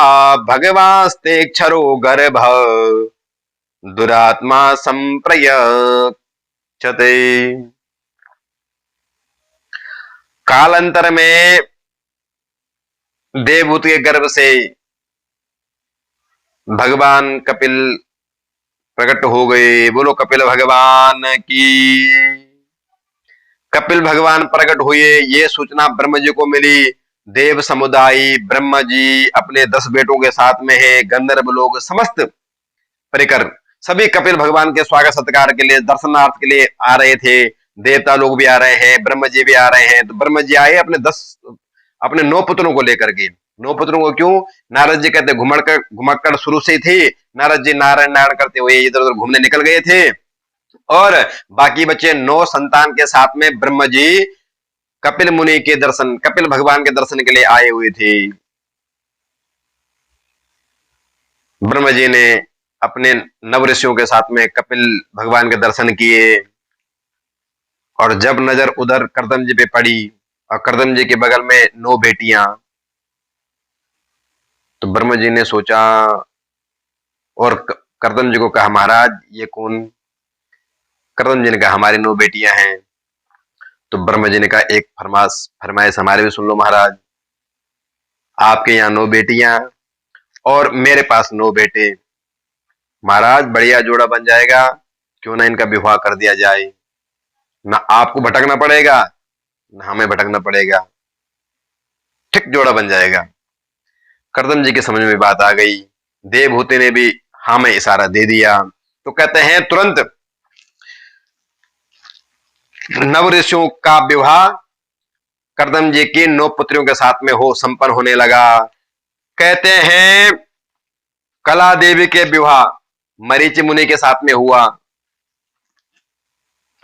भगवास्तेक्षरो गर्भ दुरात्मा संप्रयच्छते। कालांतर में देवहूति के गर्भ से भगवान कपिल प्रकट हो गए। बोलो कपिल भगवान की। कपिल भगवान प्रकट हुए, ये सूचना ब्रह्म जी को मिली। देव समुदाय ब्रह्म जी अपने 10 बेटों के साथ में है, गंधर्व लोग समस्त परिकर सभी कपिल भगवान के स्वागत सत्कार के लिए, दर्शनार्थ के लिए आ रहे थे। देवता लोग भी आ रहे हैं, ब्रह्म जी भी आ रहे हैं। तो ब्रह्म जी आए अपने 9 पुत्रों को लेकर के। 9 पुत्रों को क्यों? नारद जी कहते घुमक्कड़ शुरू से ही थी। नारद जी नारायण नारायण करते हुए इधर उधर घूमने निकल गए थे, और बाकी बच्चे 9 संतान के साथ में ब्रह्म जी कपिल भगवान के दर्शन के लिए आए हुए थे। ब्रह्म जी ने अपने नव ऋषियों के साथ में कपिल भगवान के दर्शन किए, और जब नजर उधर करदम जी पे पड़ी, और करदम जी के बगल में 9 बेटियां, तो ब्रह्म जी ने सोचा और करदम जी को कहा, महाराज ये कौन? करदम जी ने कहा, हमारी 9 बेटियां हैं। तो ब्रह्म जी ने कहा, एक फरमाइश हमारे भी सुन लो महाराज। आपके यहाँ 9 बेटियां और मेरे पास 9 बेटे। महाराज बढ़िया जोड़ा बन जाएगा, क्यों ना इनका विवाह कर दिया जाए। ना आपको भटकना पड़ेगा, ना हमें भटकना पड़ेगा, ठीक जोड़ा बन जाएगा। करदम जी के समझ में बात आ गई। देवहूति ने भी हाँ में इशारा दे दिया। तो कहते हैं तुरंत नव ऋषियों का विवाह करदम जी की 9 पुत्रियों के साथ में संपन्न होने लगा। कहते हैं कला देवी के विवाह मरीचि मुनि के साथ में हुआ,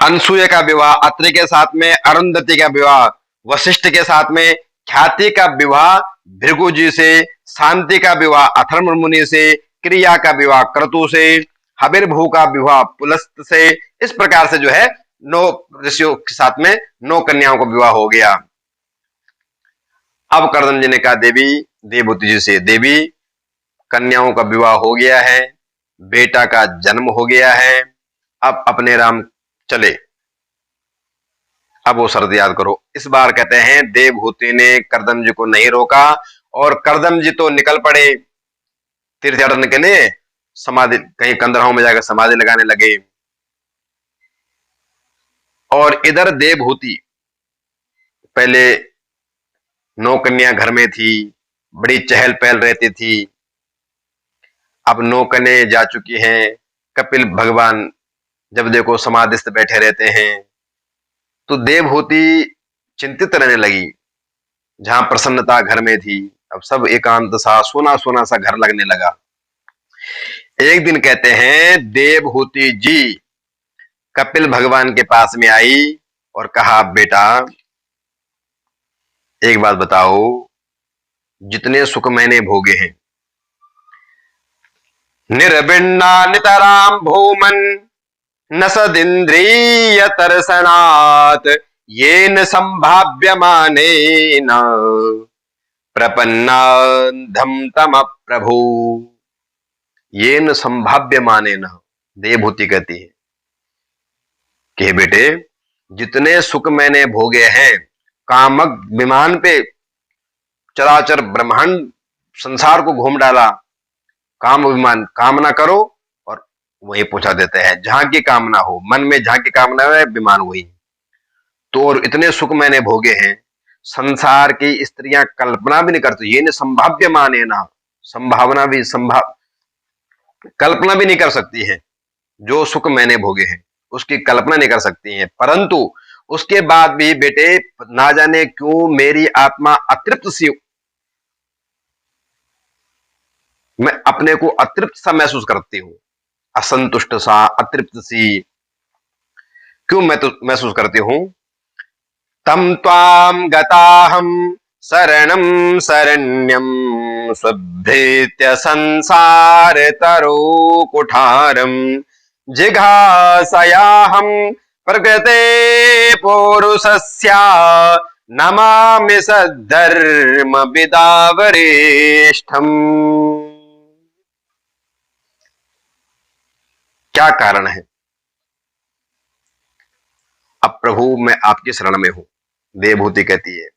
अनसुया का विवाह अत्रि के साथ में, अरुंधति का विवाह वशिष्ठ के साथ में, ख्याति का विवाह भृगु जी से, शांति का विवाह अथर्व मुनि से, क्रिया का विवाह क्रतु से, हबिर्भू का विवाह पुलस्त से। इस प्रकार से जो है 9 ऋषियों के साथ में 9 कन्याओं का विवाह हो गया। अब करदम जी ने कहा देवहूति जी से, देवी कन्याओं का विवाह हो गया है, बेटा का जन्म हो गया है, अब अपने राम चले, अब वो शर्त याद करो। इस बार कहते हैं देवहूति ने करदम जी को नहीं रोका, और करदम जी तो निकल पड़े तीर्थयाटन के लिए, समाधि कहीं कंदराओं में जाकर समाधि लगाने लगे। और इधर देवहूति पहले 9 कन्या घर में थी, बड़ी चहल पहल रहती थी। अब 9 कन्या जा चुकी हैं, कपिल भगवान जब देखो समाधिस्थ बैठे रहते हैं, तो देवहूति चिंतित रहने लगी। जहां प्रसन्नता घर में थी, अब सब एकांत सा सोना सोना सा घर लगने लगा। एक दिन कहते हैं देवहूति जी कपिल भगवान के पास में आई और कहा, बेटा एक बात बताओ, जितने सुख मैंने भोगे हैं, निर्विण्णा नितराम भूमन न सदिंद्रिय तरसनात् येन संभाव्यमानेन प्रपन्नाधम तम प्रभु। येन संभाव्यमानेन, देवहूति कहती है कि बेटे जितने सुख मैंने भोगे हैं, कामक विमान पे चराचर ब्रह्मांड संसार को घूम डाला, काम विमान, कामना करो और वही पहुंचा देते हैं। जहां की कामना हो, मन में जहां की कामना है विमान वही। तो और इतने सुख मैंने भोगे हैं, संसार की स्त्रियां कल्पना भी नहीं करती। ये न संभाव्य माने ना, संभावना भी कल्पना भी नहीं कर सकती है। जो सुख मैंने भोगे हैं उसकी कल्पना नहीं कर सकती है। परंतु उसके बाद भी बेटे ना जाने क्यों मेरी आत्मा अतृप्त सी, मैं अपने को अतृप्त सा महसूस करती हूं, असंतुष्ट सा, अतृप्त सी क्यों मैं तो महसूस करती हूं। तम त्वाम गताहम शरणम शरण्यम स्वभृत्य संसार तरो कुठारम जिघासयाहम प्रकृते पुरुषस्या नमामि सद्धर्म विदावरेष्ठम। क्या कारण है? अब प्रभु मैं आपकी शरण में हूं, देवहूति कहती है,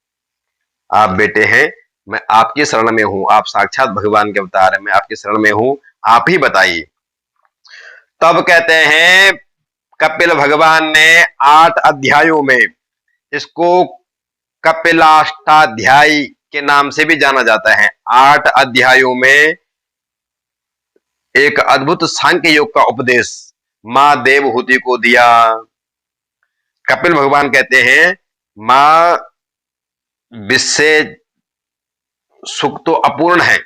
आप बेटे हैं, मैं आपकी शरण में हूं, आप साक्षात भगवान के अवतार हैं, मैं आपकी शरण में हूं, आप ही बताइए। तब कहते हैं कपिल भगवान ने 8 अध्यायों में, इसको कपिलाष्टाध्यायी के नाम से भी जाना जाता है, 8 अध्यायों में एक अद्भुत सांख्य योग का उपदेश मां देवहूति को दिया। कपिल भगवान कहते हैं मां विश्व सुख तो अपूर्ण है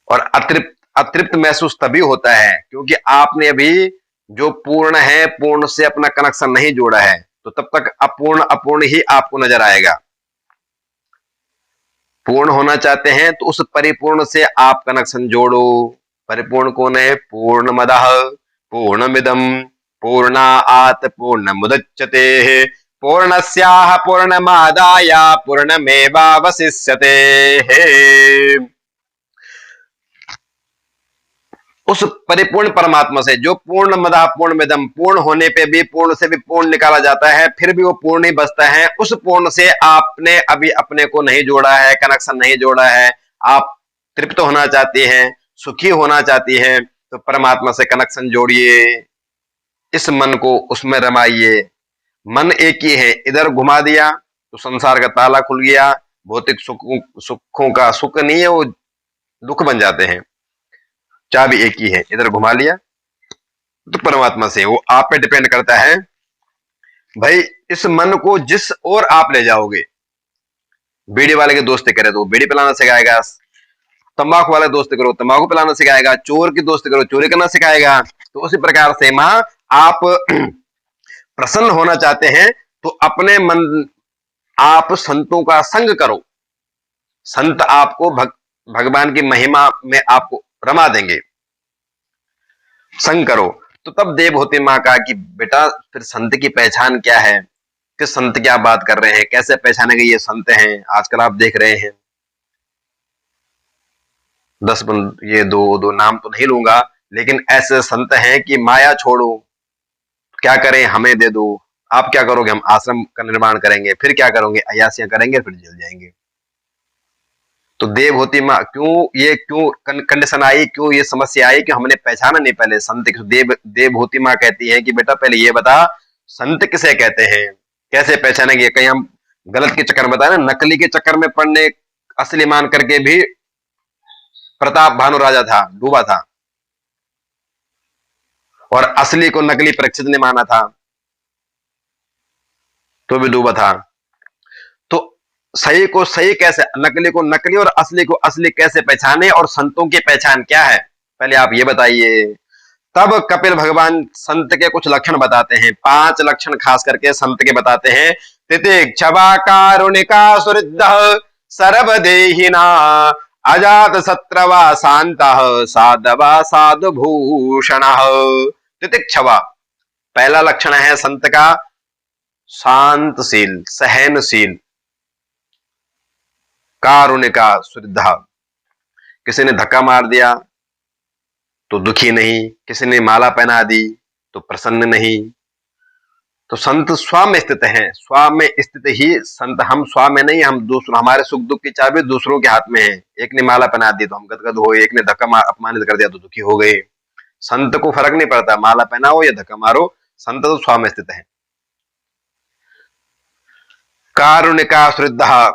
और अतृप्त अतृप्त महसूस तभी होता है क्योंकि आपने अभी जो पूर्ण है पूर्ण से अपना कनेक्शन नहीं जोड़ा है, तो तब तक अपूर्ण अपूर्ण ही आपको नजर आएगा। पूर्ण होना चाहते हैं तो उस परिपूर्ण से आप कनेक्शन जोड़ो। परिपूर्ण कौन है? पूर्णमदः पूर्णमिदं पूर्णात् पूर्णमुदच्यते पूर्णस्याः पूर्णमादाय पूर्णमेवावशिष्यते। उस परिपूर्ण परमात्मा से जो पूर्ण मदा पूर्ण मिदम, पूर्ण होने पे भी पूर्ण से भी पूर्ण निकाला जाता है, फिर भी वो पूर्ण ही बचता है। उस पूर्ण से आपने अभी अपने को नहीं जोड़ा है, कनेक्शन नहीं जोड़ा है। आप तृप्त होना चाहती हैं, सुखी होना चाहती हैं, तो परमात्मा से कनेक्शन जोड़िए, इस मन को उसमें रमाइए। मन एक ही है, इधर घुमा दिया तो संसार का ताला खुल गया। भौतिक सुखों का सुख नहीं है, वो दुख बन जाते हैं। चाबी एक ही है, इधर घुमा लिया तो परमात्मा से। वो आप पे डिपेंड करता है भाई, इस मन को जिस ओर आप ले जाओगे। बीड़ी वाले के दोस्ती करे तो बीड़ी पिलाना सिखाएगा, तंबाकू वाले दोस्ती करो तंबाकू पिलाना सिखाएगा, चोर की दोस्ती करो चोरी करना सिखाएगा। तो उसी प्रकार से मां आप प्रसन्न होना चाहते हैं तो अपने मन, आप संतों का संग करो। संत आपको भगवान की महिमा में आपको रमा देंगे। संग करो। तो तब देवहूति मां कहा कि बेटा फिर संत की पहचान क्या है? किस संत की आप बात कर रहे हैं? कैसे पहचानेंगे ये संत हैं? आजकल आप देख रहे हैं 10 ये दो नाम तो नहीं लूंगा, लेकिन ऐसे संत हैं कि माया छोड़ो, क्या करें हमें दे दो। आप क्या करोगे? हम आश्रम का निर्माण करेंगे। फिर क्या करोगे? अयासियां करेंगे, फिर जल जाएंगे। तो देवहूति मां क्यों कंडीशन आई, क्यों ये समस्या आई कि हमने पहचाना नहीं पहले संत। देवहूति मां कहती है कि बेटा पहले ये बता संत किसे कहते हैं, कैसे पहचानेंगे? कहीं हम गलत के चक्कर में बताए ना, नकली के चक्कर में पढ़ने असली मान करके भी प्रताप भानु राजा था, डूबा था, और असली को नकली परीक्षित ने माना था तो भी डूबा था। तो सही को सही कैसे, नकली को नकली और असली को असली कैसे पहचाने, और संतों की पहचान क्या है, पहले आप ये बताइए। तब कपिल भगवान संत के कुछ लक्षण बताते हैं, 5 लक्षण खास करके संत के बताते हैं। तितिक्षवा कारुणिका सुहृदः सर्वदेहिना अजात शत्रवा शांतः साधवा साधुभूषणः। तितिक्षवा पहला लक्षण है संत का, शांतशील, सहनशील। कारुणिका सुहृदः, किसी ने धक्का मार दिया तो दुखी नहीं, किसी ने माला पहना दी तो प्रसन्न नहीं। तो संत स्व में स्थित हैं, स्व में स्थित ही संत। हम स्व में नहीं, हम दूसरों, हमारे सुख दुख की चाबी दूसरों के हाथ में है। एक ने माला पहना दी तो हम गदगद हो, एक ने धक्का अपमानित कर दिया तो दुखी हो गए। संत को फर्क नहीं पड़ता माला पहनाओ या धक्का मारो, संत तो स्व में स्थित है। कारुणिका सुहृदः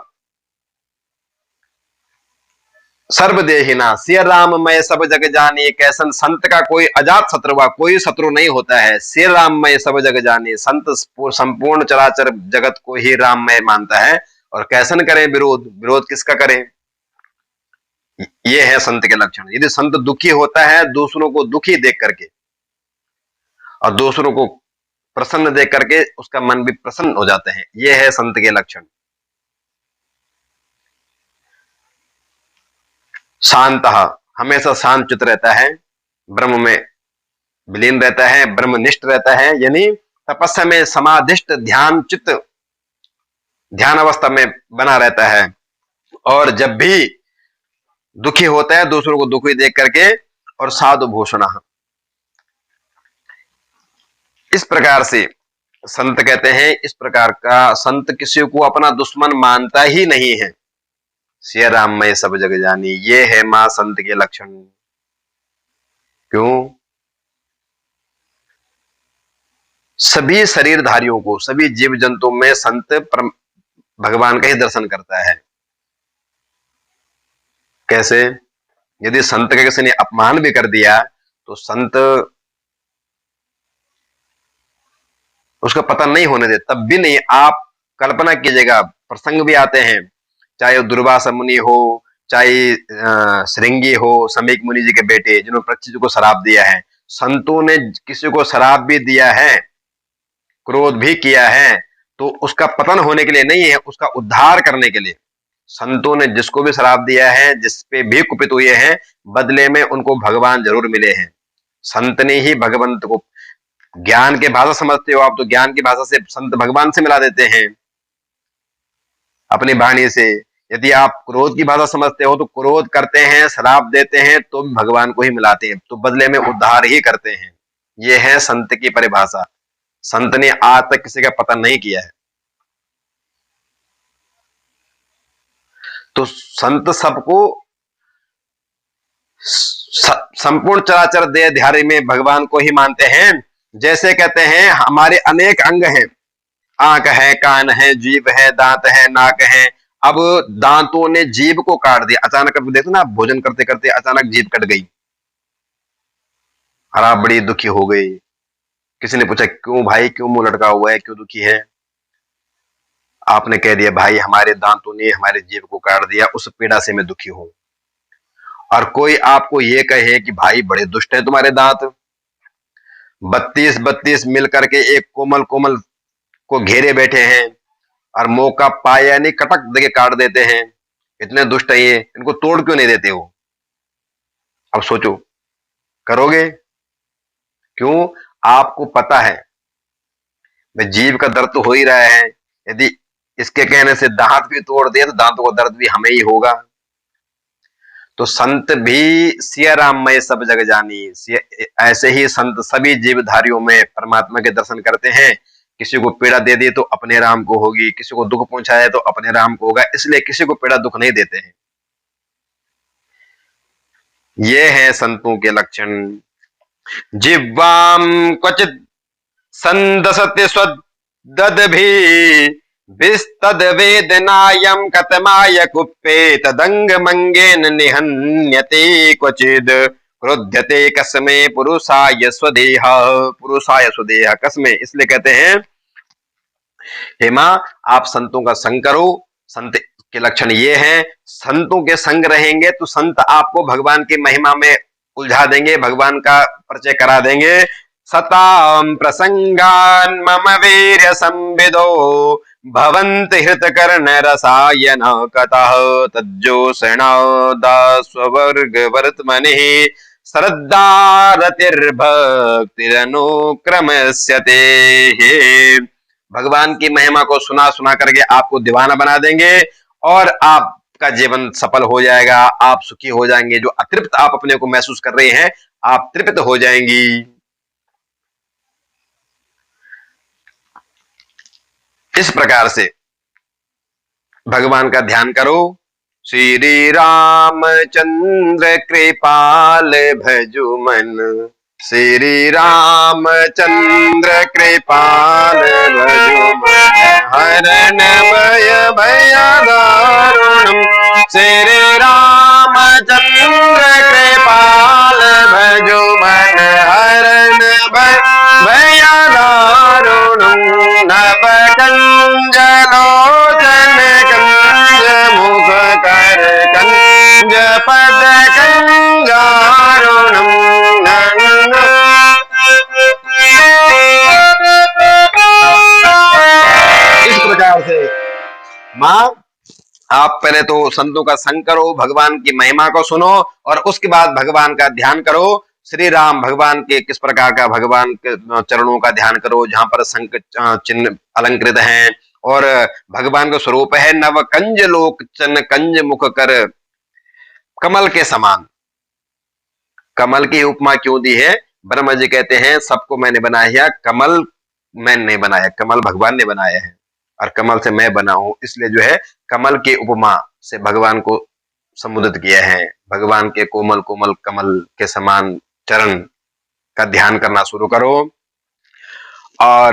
सर्वदेहिना सिय राममय सब जग जाने। कैसन संत का कोई अजात शत्रु, कोई शत्रु नहीं होता है। सिय राममय सब जग जाने, संत संपूर्ण चराचर जगत को ही राममय मानता है। और कैसन करें विरोध, विरोध किसका करें? ये है संत के लक्षण। यदि संत दुखी होता है दूसरों को दुखी देख करके और दूसरों को प्रसन्न देख करके, उसका मन भी प्रसन्न हो जाते हैं। ये है संत के लक्षण। शांत, हमेशा शांत चित्त रहता है, ब्रह्म में विलीन रहता है, ब्रह्मनिष्ठ रहता है, यानी तपस्या में समाधिष्ट ध्यान चित्त, ध्यान अवस्था में बना रहता है। और जब भी दुखी होता है दूसरों को दुखी देख करके, और साधु भूषण, इस प्रकार से संत कहते हैं। इस प्रकार का संत किसी को अपना दुश्मन मानता ही नहीं है। सिय राममय सब जग जानी, ये है मां संत के लक्षण। क्यों? सभी शरीरधारियों को, सभी जीव जंतुओं में संत भगवान का ही दर्शन करता है। कैसे? यदि संत का किसी ने अपमान भी कर दिया तो संत उसका पतन नहीं होने दे, तब भी नहीं। आप कल्पना कीजिएगा, प्रसंग भी आते हैं, चाहे वो दुर्वासा मुनि हो, चाहे श्रृंगी हो, समीक मुनि जी के बेटे जिन्होंने परीक्षित को शराब दिया है। संतों ने किसी को शराब भी दिया है, क्रोध भी किया है, तो उसका पतन होने के लिए नहीं है, उसका उद्धार करने के लिए। संतों ने जिसको भी शराब दिया है, जिसपे भी कुपित हुए हैं, बदले में उनको भगवान जरूर मिले हैं। संत ने ही भगवंत को, ज्ञान के भाषा समझते हो आप, तो ज्ञान की भाषा से संत भगवान से मिला देते हैं अपनी वाणी से। यदि आप क्रोध की भाषा समझते हो तो क्रोध करते हैं, श्राप देते हैं, तो भगवान को ही मिलाते हैं, तो बदले में उद्धार ही करते हैं। यह है संत की परिभाषा। संत ने आज तक किसी का पतन नहीं किया है। तो संत सबको संपूर्ण चराचर देहधारी में भगवान को ही मानते हैं। जैसे कहते हैं हमारे अनेक अंग हैं, आंख है, कान है, जीभ है, दांत है, नाक है। अब दांतों ने जीभ को काट दिया अचानक। अब देखो ना, भोजन करते करते अचानक जीभ कट गई और आप बड़ी दुखी हो गई। किसी ने पूछा क्यों भाई, क्यों मुंह लटका हुआ है, क्यों दुखी है? आपने कह दिया भाई हमारे दांतों ने हमारे जीभ को काट दिया, उस पीड़ा से मैं दुखी हूं। और कोई आपको ये कहे कि भाई बड़े दुष्ट हैं तुम्हारे दांत, 32 मिल करके एक कोमल कोमल को घेरे बैठे हैं और मौका पाया नहीं कटक देके काट देते हैं, इतने दुष्ट है ये, इनको तोड़ क्यों नहीं देते हो? अब सोचो, करोगे? क्यों? आपको पता है मैं जीव का दर्द तो हो ही रहा है, यदि इसके कहने से दांत भी तोड़ दिया तो दांतों का दर्द भी हमें ही होगा। तो संत भी सिया राम में सब जग जानी, ऐसे ही संत सभी जीवधारियों में परमात्मा के दर्शन करते हैं। किसी को पीड़ा दे दी तो अपने राम को होगी, किसी को दुख पहुंचाया तो अपने राम को होगा, इसलिए किसी को पीड़ा दुख नहीं देते हैं। ये है संतों के लक्षण। जिह्वाम क्वचित संदसते स्वदद्भि विस्तद वेदनायं कतमाय कुप्पे तदंग मंगेन निहन्यते क्वचिद क्रोध्यते कस्मे पुरुषाय स्वदेह। पुरुषाय स्वदेह कस्मे इसलिए कहते हैं हे मां आप संतों का संग करो। संत के लक्षण ये हैं, संतों के संग रहेंगे तो संत आपको भगवान की महिमा में उलझा देंगे, भगवान का परिचय करा देंगे। सताम प्रसंगान मम वीर्य संविदो भवन्ति हृतकर्ण रसायन कतः तज्जोषणादास्वर्ग वर्तमनिः श्रद्धारतिर्भक्तिरनुक्रमस्यते। भगवान की महिमा को सुना सुना करके आपको दीवाना बना देंगे और आपका जीवन सफल हो जाएगा, आप सुखी हो जाएंगे। जो अतृप्त आप अपने को महसूस कर रहे हैं, आप तृप्त हो जाएंगी। इस प्रकार से भगवान का ध्यान करो। श्री रामचंद्र कृपाल भजु मन, श्री रामचंद्र कृपाल भजु मन, हरण भय भयदारुणम्। श्री रामचंद्र कृपाल भजु मन, हरण भय भयदारुणम्। नव कंजलोचन कंज मुख कर कंज पद कंजारुणम्। इस प्रकार से मां आप पहले तो संतों का संग करो, भगवान की महिमा को सुनो और उसके बाद भगवान का ध्यान करो। श्री राम भगवान के किस प्रकार का, भगवान के चरणों का ध्यान करो जहां पर शंख चिन्ह अलंकृत हैं और भगवान का स्वरूप है नव कंज लोचन कंज मुख कर कमल के समान। कमल की उपमा क्यों दी है? ब्रह्मा जी कहते हैं सबको मैंने बनाया, कमल मैंने नहीं बनाया, कमल भगवान ने बनाया है और कमल से मैं बना हूं, इसलिए जो है कमल की उपमा से भगवान को संबोधित किया है। भगवान के कोमल कोमल कमल के समान चरण का ध्यान करना शुरू करो और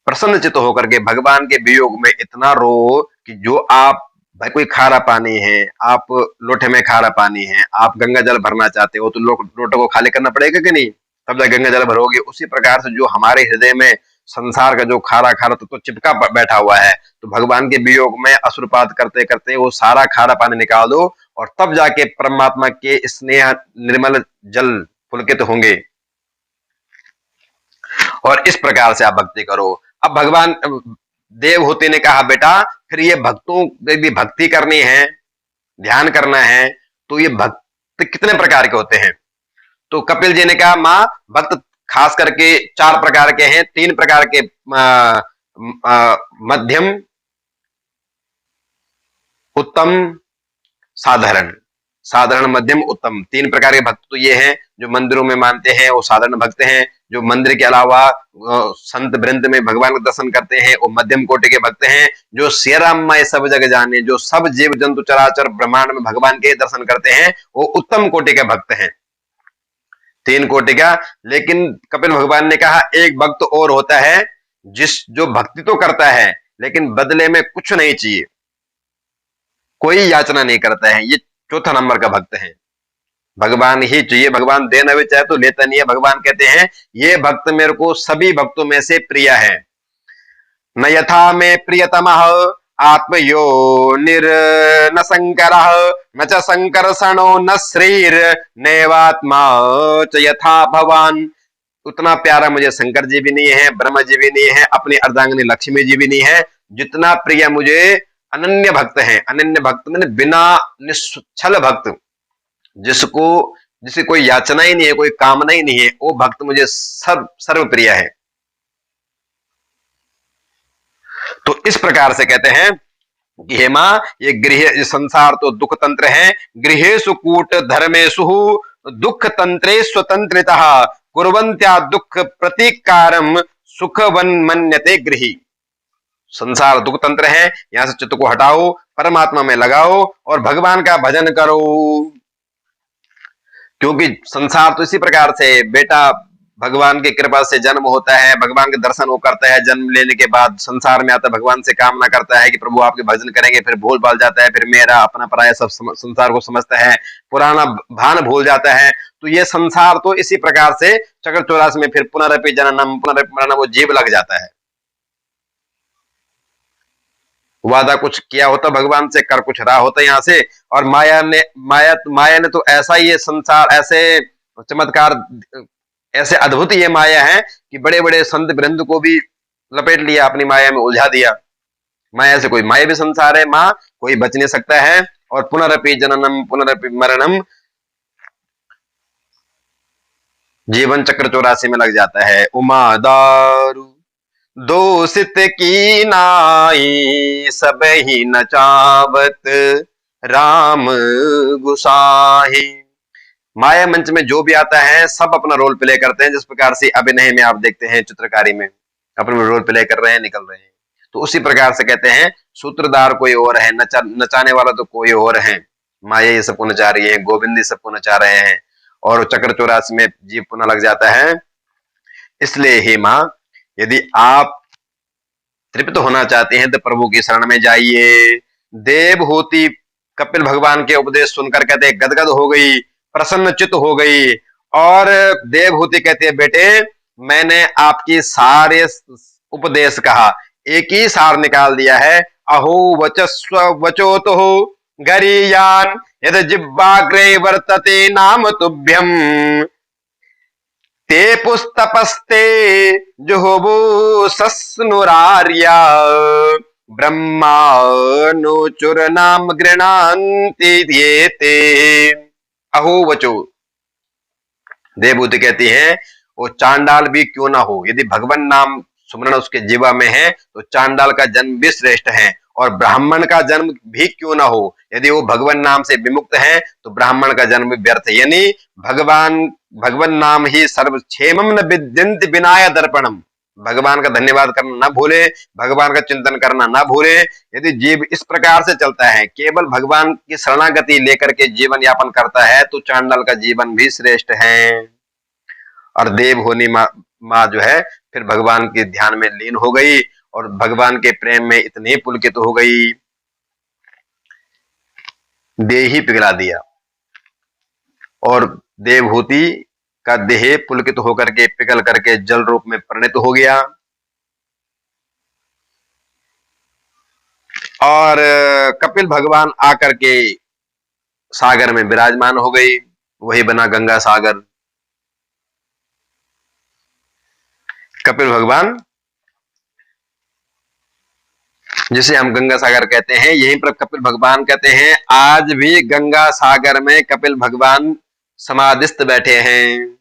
प्रसन्नचित्त होकर के भगवान के वियोग में इतना रो कि जो आप भाई कोई खारा पानी है, आप लोटे में खारा पानी है, आप गंगा जल भरना चाहते हो तो लोटे को खाली करना पड़ेगा कि नहीं, तब जाके गंगा जल भरोगे। उसी प्रकार से जो हमारे हृदय में संसार का जो खारा खारा तो चिपका बैठा हुआ है, तो भगवान के वियोग में असुरपात करते करते वो सारा खारा पानी निकाल दो, और तब जाके परमात्मा के स्नेह निर्मल जल पुलकित होंगे। और इस प्रकार से आप भक्ति करो। अब भगवान देवहूति ने कहा, बेटा फिर ये भक्तों यदि भक्ति करनी है, ध्यान करना है, तो ये भक्त कितने प्रकार के होते हैं? तो कपिल जी ने कहा, मां भक्त खास करके 4 प्रकार के हैं, 3 प्रकार के मध्यम, उत्तम, साधारण। साधारण, मध्यम, उत्तम, 3 प्रकार के भक्त तो ये हैं जो मंदिरों में मानते हैं, वो साधारण भक्त हैं। जो मंदिर के अलावा संत वृंद में भगवान का दर्शन करते हैं, वो मध्यम कोटि के भक्त हैं। जो सियारामय सब जग जाने, जो सब जीव जंतु चराचर ब्रह्मांड में भगवान के दर्शन करते हैं, वो उत्तम कोटि के भक्त हैं, 3 कोटि का। लेकिन कपिल भगवान ने कहा, एक भक्त और होता है जो भक्ति तो करता है लेकिन बदले में कुछ नहीं चाहिए, कोई याचना नहीं करता है, ये चौथा नंबर का भक्त है। भगवान ही चाहिए, भगवान देना भी चाहे तो लेता नहीं है। भगवान कहते हैं, ये भक्त मेरे को सभी भक्तों में से प्रिय है। न यथा में प्रियतमः आत्मयो न शंकरः न च संकर्षणो न श्रीर नैवात्मा च यथा भवान। उतना प्यारा मुझे शंकर जी भी नहीं है, ब्रह्मा जी भी नहीं है, अपनी अर्धांगिनी लक्ष्मी जी भी नहीं है, जितना प्रिय मुझे अनन्य भक्त हैं। अनन्य भक्त मैंने बिना निश्चल भक्त, जिसे कोई याचना ही नहीं है, कोई कामना ही नहीं है, वो भक्त मुझे सर्व प्रिय है। तो इस प्रकार से कहते हैं कि हे मां, ये संसार तो दुख तंत्र है। गृहेषु कूट धर्मेषु दुख तंत्रे स्वतंत्रितः कुर्वन्त्या दुख प्रतीकारम सुखवन मन्यते गृही। संसार दुख तंत्र है, यहां से चित्त को हटाओ, परमात्मा में लगाओ और भगवान का भजन करो। क्योंकि संसार तो इसी प्रकार से, बेटा भगवान की कृपा से जन्म होता है, भगवान के दर्शन वो करता है, जन्म लेने के बाद संसार में आता है, भगवान से कामना करता है कि प्रभु आपके भजन करेंगे, फिर भूल भाल जाता है, फिर मेरा अपना पराया सब संसार को समझता है, पुराना भान भूल जाता है। तो ये संसार तो इसी प्रकार से चक्र चौरासी में फिर पुनरपि जननम पुनरपि मरणम वो जीव लग जाता है। वादा कुछ किया होता भगवान से, कर कुछ रहा होता यहाँ से। और माया ने तो ऐसा ये संसार, ऐसे चमत्कार, ऐसे अद्भुत ये माया है कि बड़े बड़े संत वृंद को भी लपेट लिया, अपनी माया में उलझा दिया। माया से कोई माया भी संसार है, मां कोई बच नहीं सकता है। और पुनरपि जननम पुनरपि मरणम, जीवन चक्र 84 में लग जाता है। उमा दारू दोषित की नाई सब ही नचावत राम गुसाही। माया मंच में जो भी आता है सब अपना रोल प्ले करते हैं, जिस प्रकार से अभिनय में आप देखते हैं, चित्रकारी में अपने रोल प्ले कर रहे हैं, निकल रहे हैं। तो उसी प्रकार से कहते हैं, सूत्रधार कोई और है, नचाने वाला तो कोई और है। माया ये सबको नचा रही है, गोविंद सबको नचा रहे हैं, और चक्र 84 में जीव पुनः लग जाता है। इसलिए हे मां, यदि आप तृप्त होना चाहते हैं तो प्रभु की शरण में जाइए। देवहूति कपिल भगवान के उपदेश सुनकर कहते गदगद हो गई, प्रसन्नचित हो गई। और देवहूति कहते हैं, बेटे मैंने आपकी सारे उपदेश कहा, एक ही सार निकाल दिया है। अहो वचस्व वचोतो गरीयान यद जिह्वाग्रे वर्तते नाम तुभ्यम ते पुस्तपस्ते जुहुबु सस्नुरार्या ब्रह्मानुचुर नाम गृणान्ति ध्येते। अहो वचो, देवहूति कहती है, वो चांडाल भी क्यों ना हो, यदि भगवान नाम सुमरण उसके जीवा में है तो चांडाल का जन्म भी श्रेष्ठ है, और ब्राह्मण का जन्म भी क्यों ना हो, यदि वो भगवान नाम से विमुक्त है तो ब्राह्मण का जन्म भी व्यर्थ है। यानी भगवान नाम ही सर्वक्षेमम न विद्यन्ति विनाय दर्पणम। भगवान का धन्यवाद करना ना भूले, भगवान का चिंतन करना ना भूले। यदि जीव इस प्रकार से चलता है, केवल भगवान की शरणागति लेकर के जीवन यापन करता है, तो चांडाल का जीवन भी श्रेष्ठ है। और देवहूति माँ जो है फिर भगवान के ध्यान में लीन हो गई और भगवान के प्रेम में इतनी पुलकित हो गई। देह ही पिघला दिया और देवहूति का देह पुलकित होकर के पिघल करके जल रूप में परिणत हो गया और कपिल भगवान आकर के सागर में विराजमान हो गई। वही बना गंगा सागर। कपिल भगवान जिसे हम गंगा सागर कहते हैं, यहीं पर कपिल भगवान कहते हैं आज भी गंगा सागर में कपिल भगवान समाधिस्थ बैठे हैं।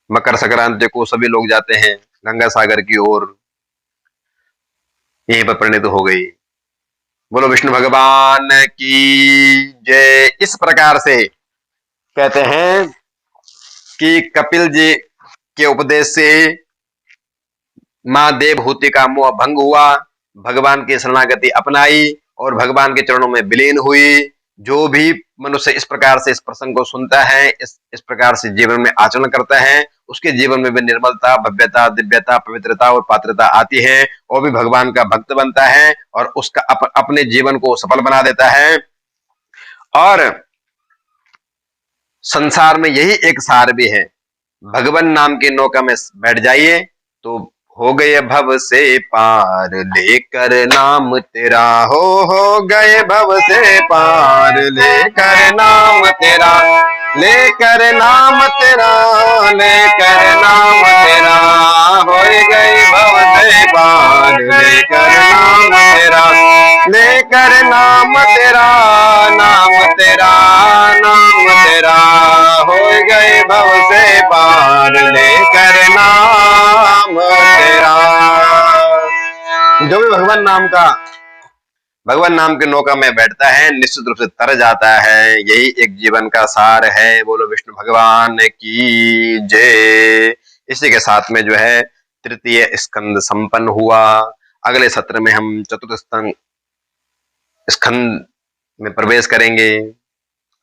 मकर संक्रांति को सभी लोग जाते हैं गंगा सागर की ओर, यहीं पर परिणत हो गई। बोलो विष्णु भगवान की जय। इस प्रकार से कहते हैं कि कपिल जी के उपदेश से मां देवहूति का मोह भंग हुआ, भगवान की शरणागति अपनाई और भगवान के चरणों में विलीन हुई। जो भी मनुष्य इस प्रकार से इस प्रसंग को सुनता है, इस प्रकार से जीवन में आचरण करता है, उसके जीवन में भी निर्मलता, भव्यता, दिव्यता, पवित्रता और पात्रता आती है और भी भगवान का भक्त बनता है और उसका अपने जीवन को सफल बना देता है। और संसार में यही एक सार भी है, भगवान नाम की नौका में बैठ जाइए तो हो गए भव से पार, लेकर नाम तेरा हो गए भव से पार, लेकर नाम तेरा, लेकर नाम तेरा, लेकर नाम तेरा हो गए भव से पार, लेकर नाम तेरा, लेकर नाम तेरा, नाम तेरा, नाम तेरा हो गए भव से पार, लेकर नाम तेरा। जो भी भगवान नाम के नौका में बैठता है निश्चित रूप से तर जाता है। यही एक जीवन का सार है। बोलो विष्णु भगवान की जय। इसी के साथ में जो है तृतीय स्कंद संपन्न हुआ। अगले सत्र में हम चतुर्थ स्कंद में प्रवेश करेंगे।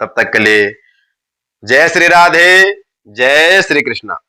तब तक के लिए जय श्री राधे, जय श्री कृष्णा।